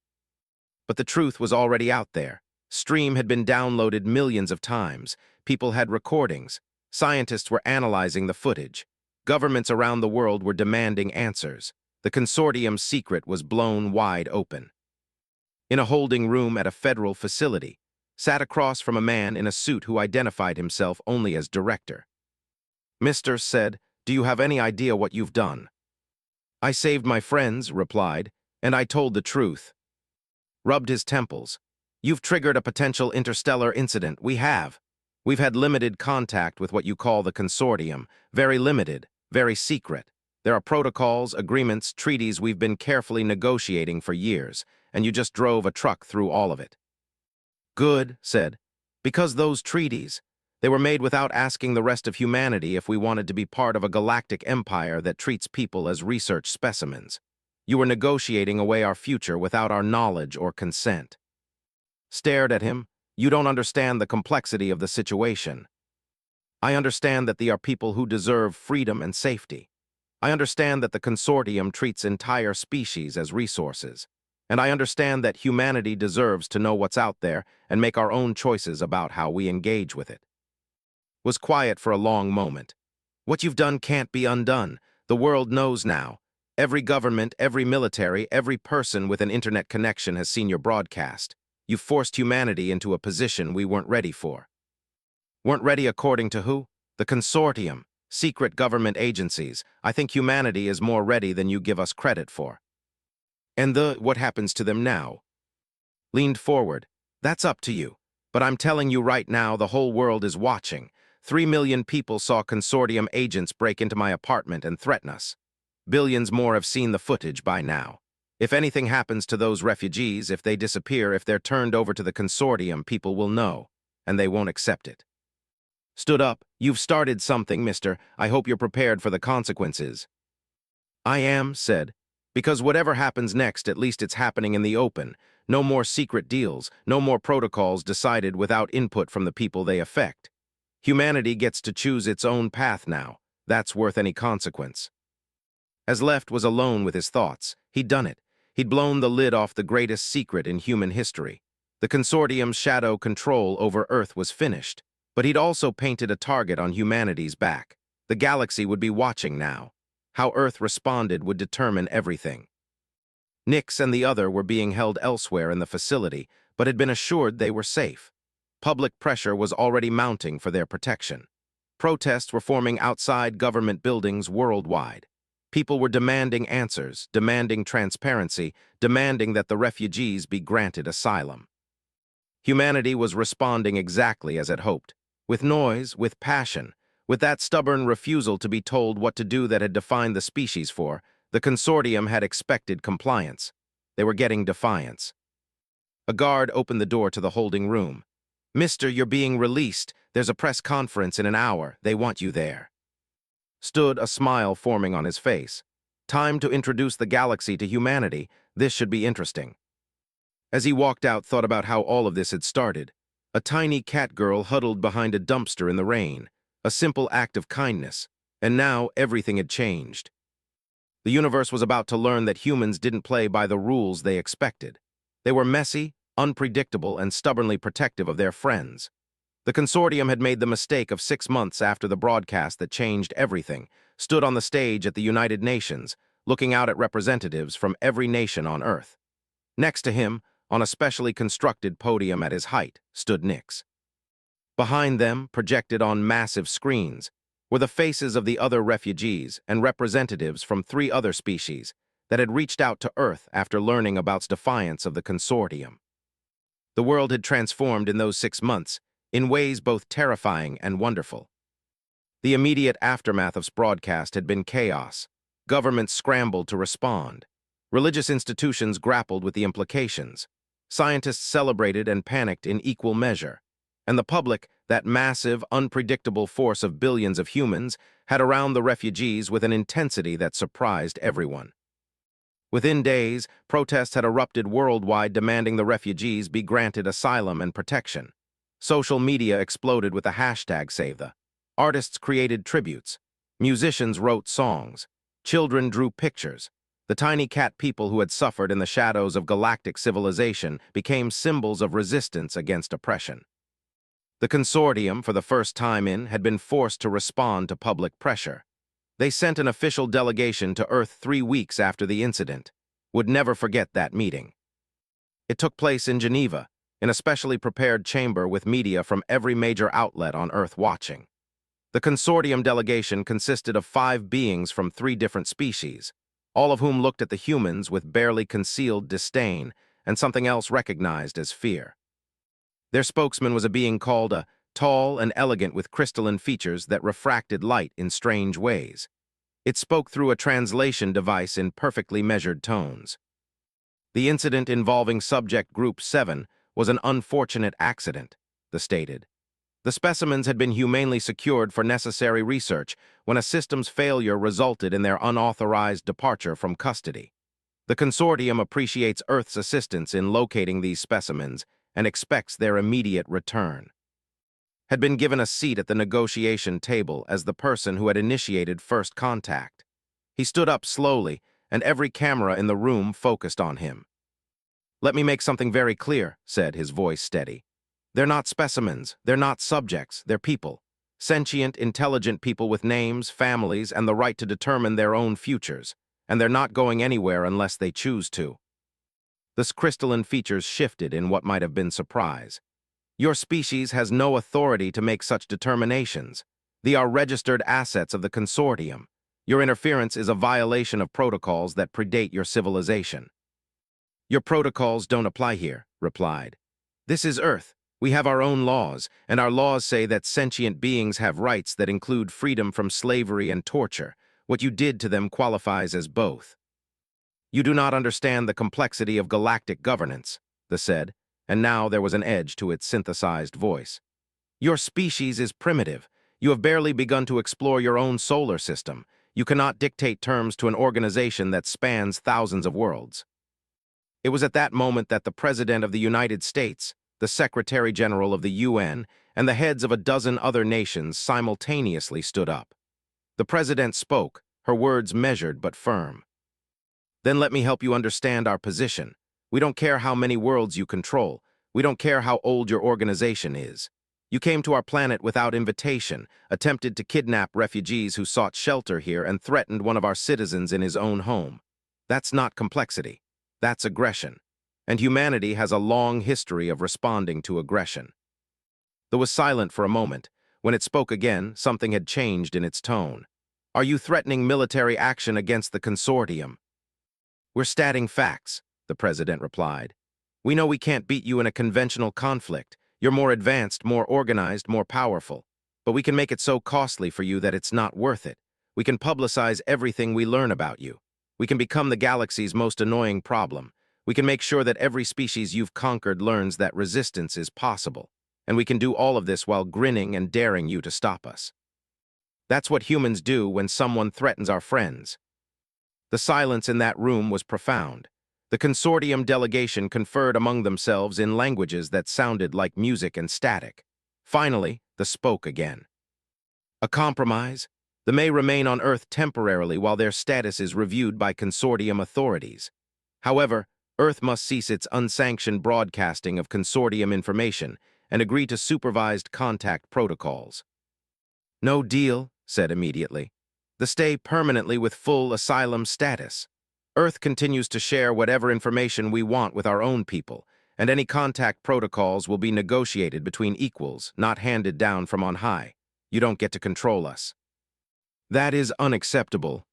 But the truth was already out there. Stream had been downloaded millions of times. People had recordings. Scientists were analyzing the footage. Governments around the world were demanding answers. The consortium's secret was blown wide open. In a holding room at a federal facility, sat across from a man in a suit who identified himself only as director. Mr. said, "Do you have any idea what you've done?" "I saved my friends," replied, "and I told the truth." Rubbed his temples. "You've triggered a potential interstellar incident. We have. We've had limited contact with what you call the consortium. Very limited, very secret. There are protocols, agreements, treaties we've been carefully negotiating for years, and you just drove a truck through all of it." "Good," said, "because those treaties, they were made without asking the rest of humanity if we wanted to be part of a galactic empire that treats people as research specimens. You were negotiating away our future without our knowledge or consent." Stared at him. "You don't understand the complexity of the situation. I understand that they are people who deserve freedom and safety. I understand that the consortium treats entire species as resources. And I understand that humanity deserves to know what's out there and make our own choices about how we engage with it." Was quiet for a long moment. "What you've done can't be undone. The world knows now. Every government, every military, every person with an internet connection has seen your broadcast. You've forced humanity into a position we weren't ready for." "Weren't ready according to who?" "The consortium. Secret government agencies. I think humanity is more ready than you give us credit for." "And what happens to them now?" Leaned forward. "That's up to you. But I'm telling you right now, the whole world is watching. 3 million people saw consortium agents break into my apartment and threaten us. Billions more have seen the footage by now. If anything happens to those refugees, if they disappear, if they're turned over to the consortium, people will know, and they won't accept it." Stood up. "You've started something, mister. I hope you're prepared for the consequences." "I am," said, "because whatever happens next, at least it's happening in the open. No more secret deals, no more protocols decided without input from the people they affect. Humanity gets to choose its own path now. That's worth any consequence." As left was alone with his thoughts. He'd done it. He'd blown the lid off the greatest secret in human history. The consortium's shadow control over Earth was finished, but he'd also painted a target on humanity's back. The galaxy would be watching now. How Earth responded would determine everything. Nix and the other were being held elsewhere in the facility, but had been assured they were safe. Public pressure was already mounting for their protection. Protests were forming outside government buildings worldwide. People were demanding answers, demanding transparency, demanding that the refugees be granted asylum. Humanity was responding exactly as it hoped, with noise, with passion, with that stubborn refusal to be told what to do that had defined the species for. The consortium had expected compliance. They were getting defiance. A guard opened the door to the holding room. "Mister, you're being released. There's a press conference in an hour. They want you there." Stood, a smile forming on his face. Time to introduce the galaxy to humanity. This should be interesting. As he walked out, thought about how all of this had started. A tiny cat girl huddled behind a dumpster in the rain. A simple act of kindness. And now everything had changed. The universe was about to learn that humans didn't play by the rules they expected. They were messy, unpredictable, and stubbornly protective of their friends. The consortium had made the mistake of 6 months after the broadcast that changed everything, stood on the stage at the United Nations, looking out at representatives from every nation on Earth. Next to him, on a specially constructed podium at his height, stood Nix. Behind them, projected on massive screens, were the faces of the other refugees and representatives from 3 other species that had reached out to Earth after learning about defiance of the consortium. The world had transformed in those 6 months, in ways both terrifying and wonderful. The immediate aftermath of broadcast had been chaos. Governments scrambled to respond. Religious institutions grappled with the implications. Scientists celebrated and panicked in equal measure. And the public, that massive, unpredictable force of billions of humans, had around the refugees with an intensity that surprised everyone. Within days, protests had erupted worldwide demanding the refugees be granted asylum and protection. Social media exploded with the hashtag #SaveThe. Artists created tributes. Musicians wrote songs. Children drew pictures. The tiny cat people who had suffered in the shadows of galactic civilization became symbols of resistance against oppression. The consortium, for the first time had been forced to respond to public pressure. They sent an official delegation to Earth 3 weeks after the incident. Would never forget that meeting. It took place in Geneva, in a specially prepared chamber with media from every major outlet on Earth watching. The consortium delegation consisted of 5 beings from 3 different species, all of whom looked at the humans with barely concealed disdain and something else recognized as fear. Their spokesman was a being called a tall and elegant with crystalline features that refracted light in strange ways. It spoke through a translation device in perfectly measured tones. The incident involving Subject Group 7 was an unfortunate accident, the stated. The specimens had been humanely secured for necessary research when a system's failure resulted in their unauthorized departure from custody. The consortium appreciates Earth's assistance in locating these specimens and expects their immediate return. Had been given a seat at the negotiation table as the person who had initiated first contact. He stood up slowly, and every camera in the room focused on him. "Let me make something very clear," said, his voice steady. "They're not specimens, they're not subjects, they're people. Sentient, intelligent people with names, families, and the right to determine their own futures, and they're not going anywhere unless they choose to." The crystalline features shifted in what might have been surprise. "Your species has no authority to make such determinations. They are registered assets of the consortium. Your interference is a violation of protocols that predate your civilization." "Your protocols don't apply here," replied. "This is Earth. We have our own laws, and our laws say that sentient beings have rights that include freedom from slavery and torture. What you did to them qualifies as both." "You do not understand the complexity of galactic governance," they said, and now there was an edge to its synthesized voice. "Your species is primitive. You have barely begun to explore your own solar system. You cannot dictate terms to an organization that spans thousands of worlds." It was at that moment that the President of the United States, the Secretary General of the UN, and the heads of a dozen other nations simultaneously stood up. The President spoke, her words measured but firm. "Then let me help you understand our position. We don't care how many worlds you control. We don't care how old your organization is. You came to our planet without invitation, attempted to kidnap refugees who sought shelter here, and threatened one of our citizens in his own home. That's not complexity. That's aggression. And humanity has a long history of responding to aggression." There was silent for a moment. When it spoke again, something had changed in its tone. "Are you threatening military action against the consortium?" "We're stating facts," the President replied. "We know we can't beat you in a conventional conflict. You're more advanced, more organized, more powerful. But we can make it so costly for you that it's not worth it. We can publicize everything we learn about you. We can become the galaxy's most annoying problem. We can make sure that every species you've conquered learns that resistance is possible. And we can do all of this while grinning and daring you to stop us. That's what humans do when someone threatens our friends." The silence in that room was profound. The consortium delegation conferred among themselves in languages that sounded like music and static. Finally, they spoke again. "A compromise? They may remain on Earth temporarily while their status is reviewed by consortium authorities. However, Earth must cease its unsanctioned broadcasting of consortium information and agree to supervised contact protocols." "No deal," said immediately. "They stay permanently with full asylum status. Earth continues to share whatever information we want with our own people, and any contact protocols will be negotiated between equals, not handed down from on high. You don't get to control us." "That is unacceptable."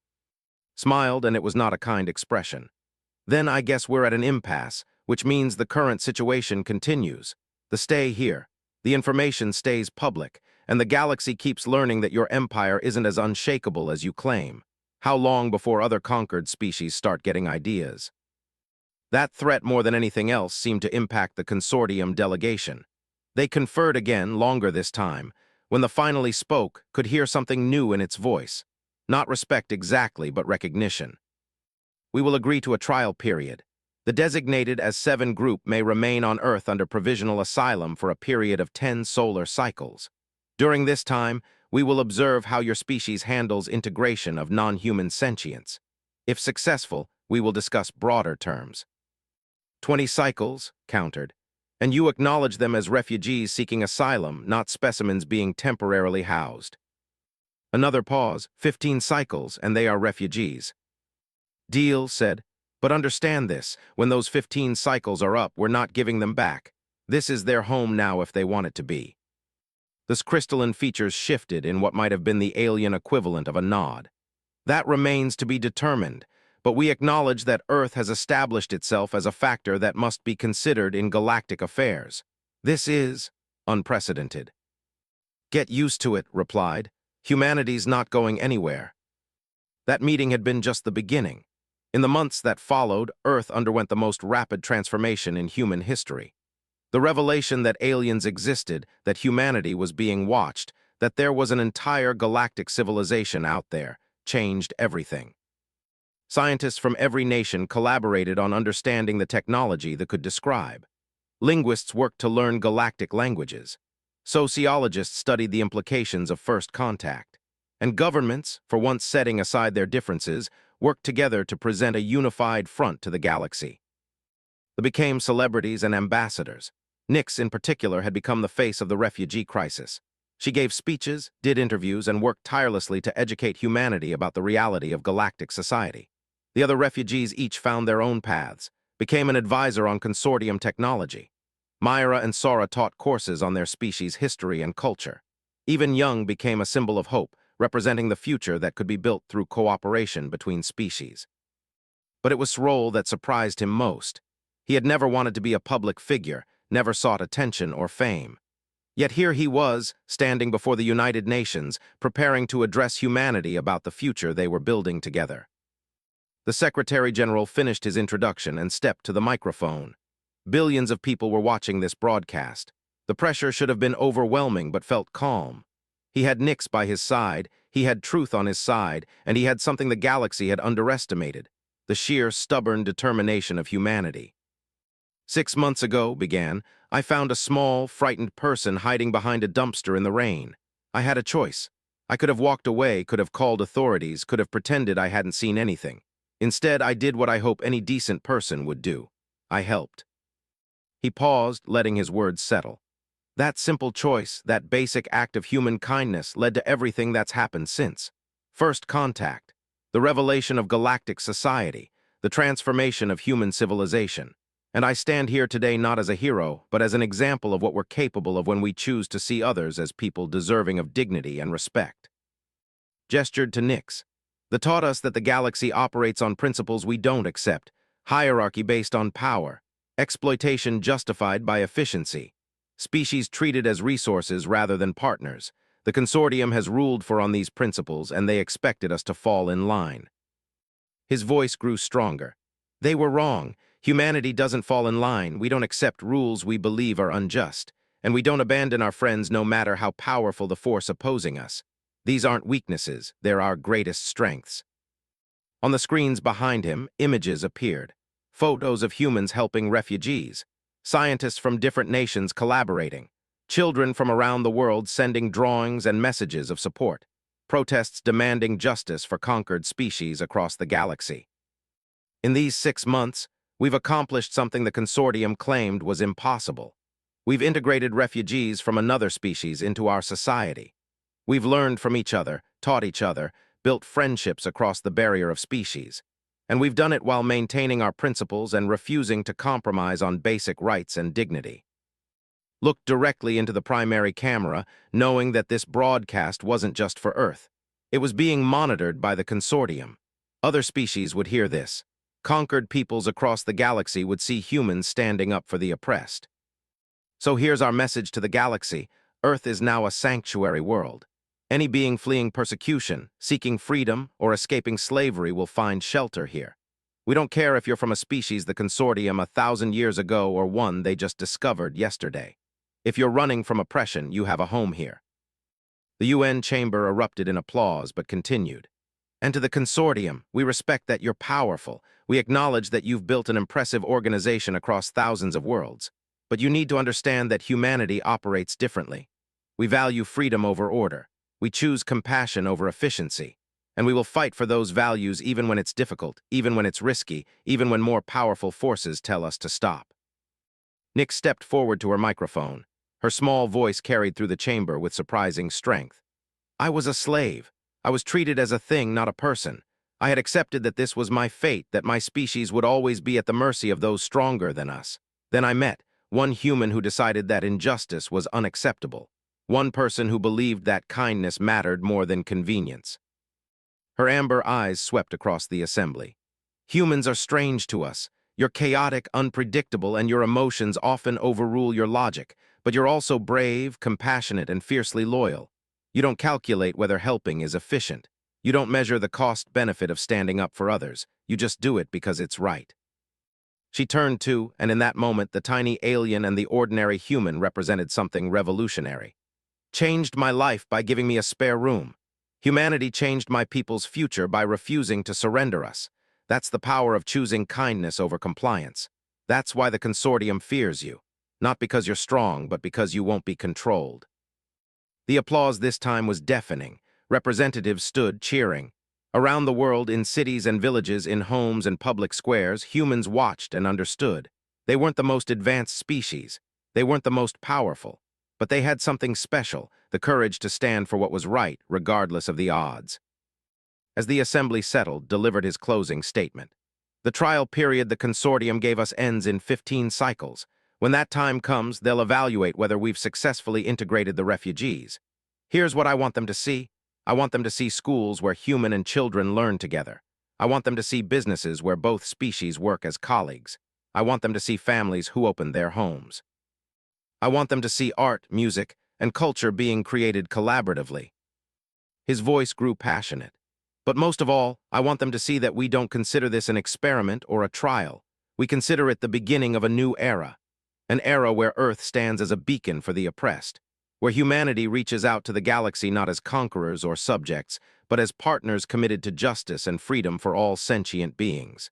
Smiled, and it was not a kind expression. "Then I guess we're at an impasse, which means the current situation continues. The stay here. The information stays public, and the galaxy keeps learning that your empire isn't as unshakable as you claim. How long before other conquered species start getting ideas?" That threat, more than anything else, seemed to impact the consortium delegation. They conferred again, longer this time. When the finally spoke, could hear something new in its voice. Not respect exactly, but recognition. "We will agree to a trial period. The designated as 7 group may remain on Earth under provisional asylum for a period of 10 solar cycles. During this time, we will observe how your species handles integration of non-human sentience. If successful, we will discuss broader terms." 20 cycles, countered. "And you acknowledge them as refugees seeking asylum, not specimens being temporarily housed." Another pause. 15 cycles, and they are refugees. "Deal," said. "But understand this, when those 15 cycles are up, we're not giving them back. This is their home now if they want it to be." The crystalline features shifted in what might have been the alien equivalent of a nod. "That remains to be determined, but we acknowledge that Earth has established itself as a factor that must be considered in galactic affairs. This is unprecedented." "Get used to it," replied. "Humanity's not going anywhere." That meeting had been just the beginning. In the months that followed, Earth underwent the most rapid transformation in human history. The revelation that aliens existed, that humanity was being watched, that there was an entire galactic civilization out there, changed everything. Scientists from every nation collaborated on understanding the technology that could describe. Linguists worked to learn galactic languages. Sociologists studied the implications of first contact. And governments, for once setting aside their differences, worked together to present a unified front to the galaxy. They became celebrities and ambassadors. Nyx, in particular, had become the face of the refugee crisis. She gave speeches, did interviews, and worked tirelessly to educate humanity about the reality of galactic society. The other refugees each found their own paths, became an advisor on consortium technology. Myra and Sora taught courses on their species' history and culture. Even Young became a symbol of hope, representing the future that could be built through cooperation between species. But it was Sroll that surprised him most. He had never wanted to be a public figure, never sought attention or fame. Yet here he was, standing before the United Nations, preparing to address humanity about the future they were building together. The Secretary-General finished his introduction and stepped to the microphone. Billions of people were watching this broadcast. The pressure should have been overwhelming but felt calm. He had Nyx by his side, he had truth on his side, and he had something the galaxy had underestimated: the sheer, stubborn determination of humanity. 6 months ago, began, I found a small, frightened person hiding behind a dumpster in the rain. I had a choice. I could have walked away, could have called authorities, could have pretended I hadn't seen anything. Instead, I did what I hope any decent person would do. I helped. He paused, letting his words settle. That simple choice, that basic act of human kindness, led to everything that's happened since. First contact, the revelation of galactic society, the transformation of human civilization. And I stand here today not as a hero, but as an example of what we're capable of when we choose to see others as people deserving of dignity and respect. Gestured to Nyx. They taught us that the galaxy operates on principles we don't accept: hierarchy based on power, exploitation justified by efficiency, species treated as resources rather than partners. The consortium has ruled on these principles, and they expected us to fall in line. His voice grew stronger. They were wrong. Humanity doesn't fall in line. We don't accept rules we believe are unjust, and we don't abandon our friends no matter how powerful the force opposing us. These aren't weaknesses, they're our greatest strengths. On the screens behind him, images appeared. Photos of humans helping refugees, scientists from different nations collaborating, children from around the world sending drawings and messages of support, protests demanding justice for conquered species across the galaxy. In these 6 months, we've accomplished something the consortium claimed was impossible. We've integrated refugees from another species into our society. We've learned from each other, taught each other, built friendships across the barrier of species. And we've done it while maintaining our principles and refusing to compromise on basic rights and dignity. Looked directly into the primary camera, knowing that this broadcast wasn't just for Earth. It was being monitored by the consortium. Other species would hear this. Conquered peoples across the galaxy would see humans standing up for the oppressed. So here's our message to the galaxy. Earth is now a sanctuary world. Any being fleeing persecution, seeking freedom, or escaping slavery will find shelter here. We don't care if you're from a species the consortium 1,000 years ago or one they just discovered yesterday. If you're running from oppression, you have a home here. The UN chamber erupted in applause but continued. And to the consortium, we respect that you're powerful. We acknowledge that you've built an impressive organization across thousands of worlds. But you need to understand that humanity operates differently. We value freedom over order. We choose compassion over efficiency. And we will fight for those values even when it's difficult, even when it's risky, even when more powerful forces tell us to stop. Nyx stepped forward to her microphone. Her small voice carried through the chamber with surprising strength. I was a slave. I was treated as a thing, not a person. I had accepted that this was my fate, that my species would always be at the mercy of those stronger than us. Then I met one human who decided that injustice was unacceptable. One person who believed that kindness mattered more than convenience. Her amber eyes swept across the assembly. Humans are strange to us. You're chaotic, unpredictable, and your emotions often overrule your logic, but you're also brave, compassionate, and fiercely loyal. You don't calculate whether helping is efficient. You don't measure the cost-benefit of standing up for others. You just do it because it's right. She turned to, and in that moment, the tiny alien and the ordinary human represented something revolutionary. Changed my life by giving me a spare room. Humanity changed my people's future by refusing to surrender us. That's the power of choosing kindness over compliance. That's why the consortium fears you. Not because you're strong, but because you won't be controlled. The applause this time was deafening. Representatives stood cheering. Around the world, in cities and villages, in homes and public squares, humans watched and understood. They weren't the most advanced species. They weren't the most powerful. But they had something special, the courage to stand for what was right, regardless of the odds. As the assembly settled, delivered his closing statement. The trial period the consortium gave us ends in 15 cycles. When that time comes, they'll evaluate whether we've successfully integrated the refugees. Here's what I want them to see. I want them to see schools where human and children learn together. I want them to see businesses where both species work as colleagues. I want them to see families who open their homes. I want them to see art, music, and culture being created collaboratively. His voice grew passionate. But most of all, I want them to see that we don't consider this an experiment or a trial. We consider it the beginning of a new era. An era where Earth stands as a beacon for the oppressed, where humanity reaches out to the galaxy not as conquerors or subjects, but as partners committed to justice and freedom for all sentient beings.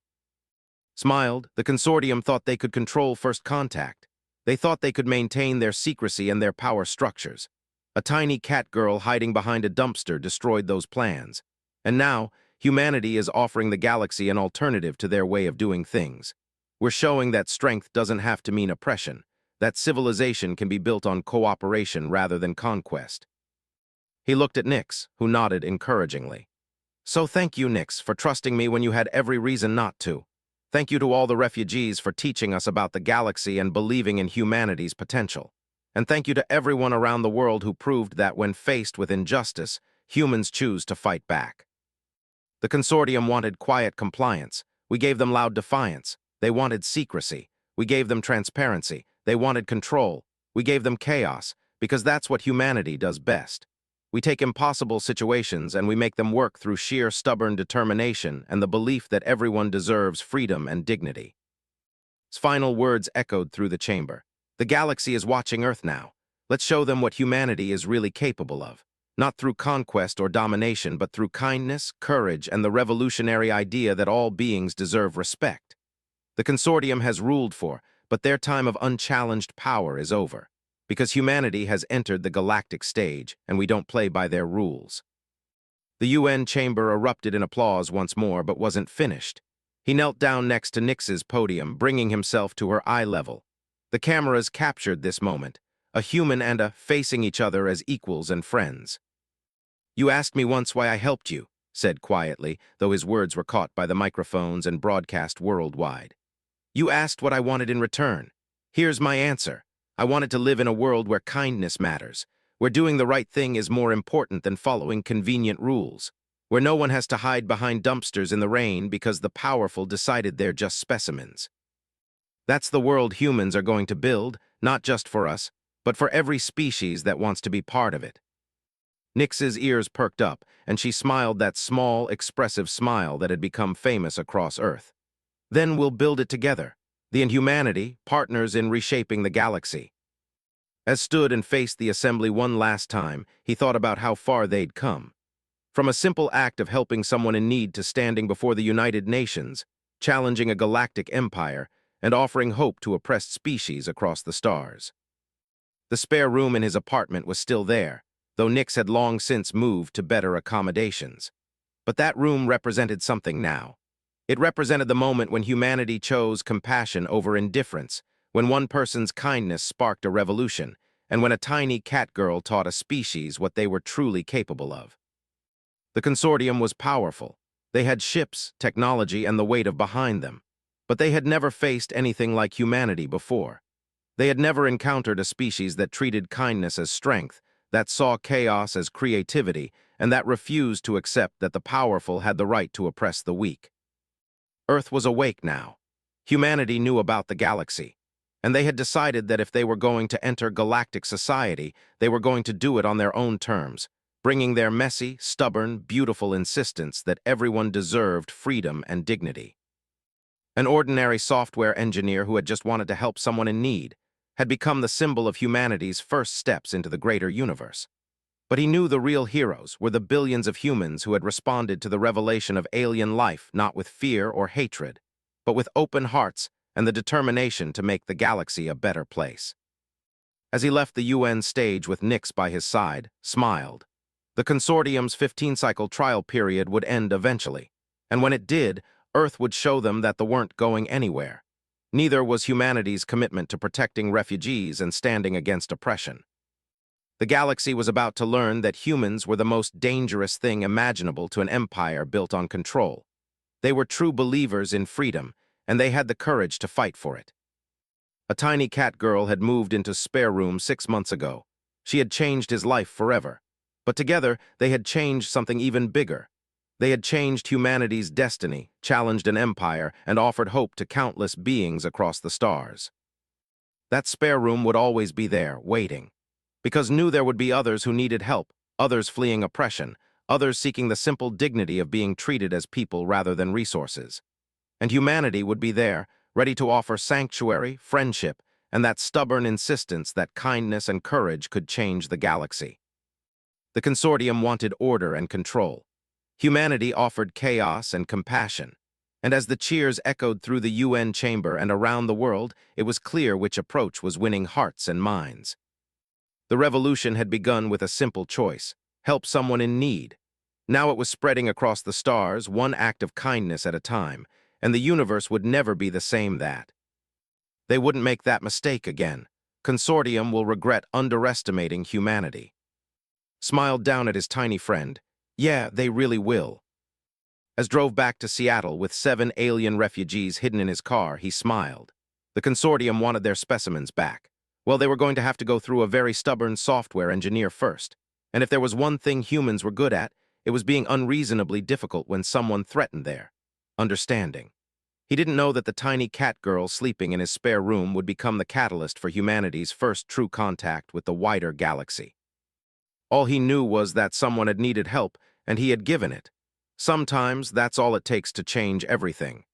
Smiled, the consortium thought they could control first contact. They thought they could maintain their secrecy and their power structures. A tiny cat girl hiding behind a dumpster destroyed those plans. And now, humanity is offering the galaxy an alternative to their way of doing things. We're showing that strength doesn't have to mean oppression, that civilization can be built on cooperation rather than conquest. He looked at Nyx, who nodded encouragingly. So thank you, Nyx, for trusting me when you had every reason not to. Thank you to all the refugees for teaching us about the galaxy and believing in humanity's potential. And thank you to everyone around the world who proved that when faced with injustice, humans choose to fight back. The consortium wanted quiet compliance. We gave them loud defiance. They wanted secrecy. We gave them transparency. They wanted control. We gave them chaos, because that's what humanity does best. We take impossible situations and we make them work through sheer stubborn determination and the belief that everyone deserves freedom and dignity. His final words echoed through the chamber. The galaxy is watching Earth now. Let's show them what humanity is really capable of. Not through conquest or domination, but through kindness, courage, and the revolutionary idea that all beings deserve respect. The consortium has ruled for, but their time of unchallenged power is over, because humanity has entered the galactic stage, and we don't play by their rules. The UN chamber erupted in applause once more, but wasn't finished. He knelt down next to Nyx's podium, bringing himself to her eye level. The cameras captured this moment, a human and a facing each other as equals and friends. You asked me once why I helped you, said quietly, though his words were caught by the microphones and broadcast worldwide. You asked what I wanted in return. Here's my answer. I wanted to live in a world where kindness matters, where doing the right thing is more important than following convenient rules, where no one has to hide behind dumpsters in the rain because the powerful decided they're just specimens. That's the world humans are going to build, not just for us, but for every species that wants to be part of it. Nyx's ears perked up, and she smiled that small, expressive smile that had become famous across Earth. Then we'll build it together, the Inhumanity, partners in reshaping the galaxy. As stood and faced the assembly one last time, he thought about how far they'd come. From a simple act of helping someone in need to standing before the United Nations, challenging a galactic empire, and offering hope to oppressed species across the stars. The spare room in his apartment was still there, though Nyx had long since moved to better accommodations. But that room represented something now. It represented the moment when humanity chose compassion over indifference, when one person's kindness sparked a revolution, and when a tiny cat girl taught a species what they were truly capable of. The consortium was powerful. They had ships, technology, and the weight of behind them. But they had never faced anything like humanity before. They had never encountered a species that treated kindness as strength, that saw chaos as creativity, and that refused to accept that the powerful had the right to oppress the weak. Earth was awake now. Humanity knew about the galaxy, and they had decided that if they were going to enter galactic society, they were going to do it on their own terms, bringing their messy, stubborn, beautiful insistence that everyone deserved freedom and dignity. An ordinary software engineer who had just wanted to help someone in need had become the symbol of humanity's first steps into the greater universe. But he knew the real heroes were the billions of humans who had responded to the revelation of alien life not with fear or hatred, but with open hearts and the determination to make the galaxy a better place. As he left the UN stage with Nyx by his side, smiled. The consortium's 15-cycle trial period would end eventually, and when it did, Earth would show them that they weren't going anywhere. Neither was humanity's commitment to protecting refugees and standing against oppression. The galaxy was about to learn that humans were the most dangerous thing imaginable to an empire built on control. They were true believers in freedom, and they had the courage to fight for it. A tiny cat girl had moved into spare room 6 months ago. She had changed his life forever. But together, they had changed something even bigger. They had changed humanity's destiny, challenged an empire, and offered hope to countless beings across the stars. That spare room would always be there, waiting, because knew there would be others who needed help, others fleeing oppression, others seeking the simple dignity of being treated as people rather than resources. And humanity would be there, ready to offer sanctuary, friendship, and that stubborn insistence that kindness and courage could change the galaxy. The consortium wanted order and control. Humanity offered chaos and compassion. And as the cheers echoed through the UN chamber and around the world, it was clear which approach was winning hearts and minds. The revolution had begun with a simple choice: help someone in need. Now it was spreading across the stars, one act of kindness at a time, and the universe would never be the same that. They wouldn't make that mistake again. Consortium will regret underestimating humanity. Smiled down at his tiny friend. Yeah, they really will. As drove back to Seattle with 7 alien refugees hidden in his car, he smiled. The consortium wanted their specimens back. Well, they were going to have to go through a very stubborn software engineer first. And if there was one thing humans were good at, it was being unreasonably difficult when someone threatened their understanding. He didn't know that the tiny cat girl sleeping in his spare room would become the catalyst for humanity's first true contact with the wider galaxy. All he knew was that someone had needed help, and he had given it. Sometimes that's all it takes to change everything.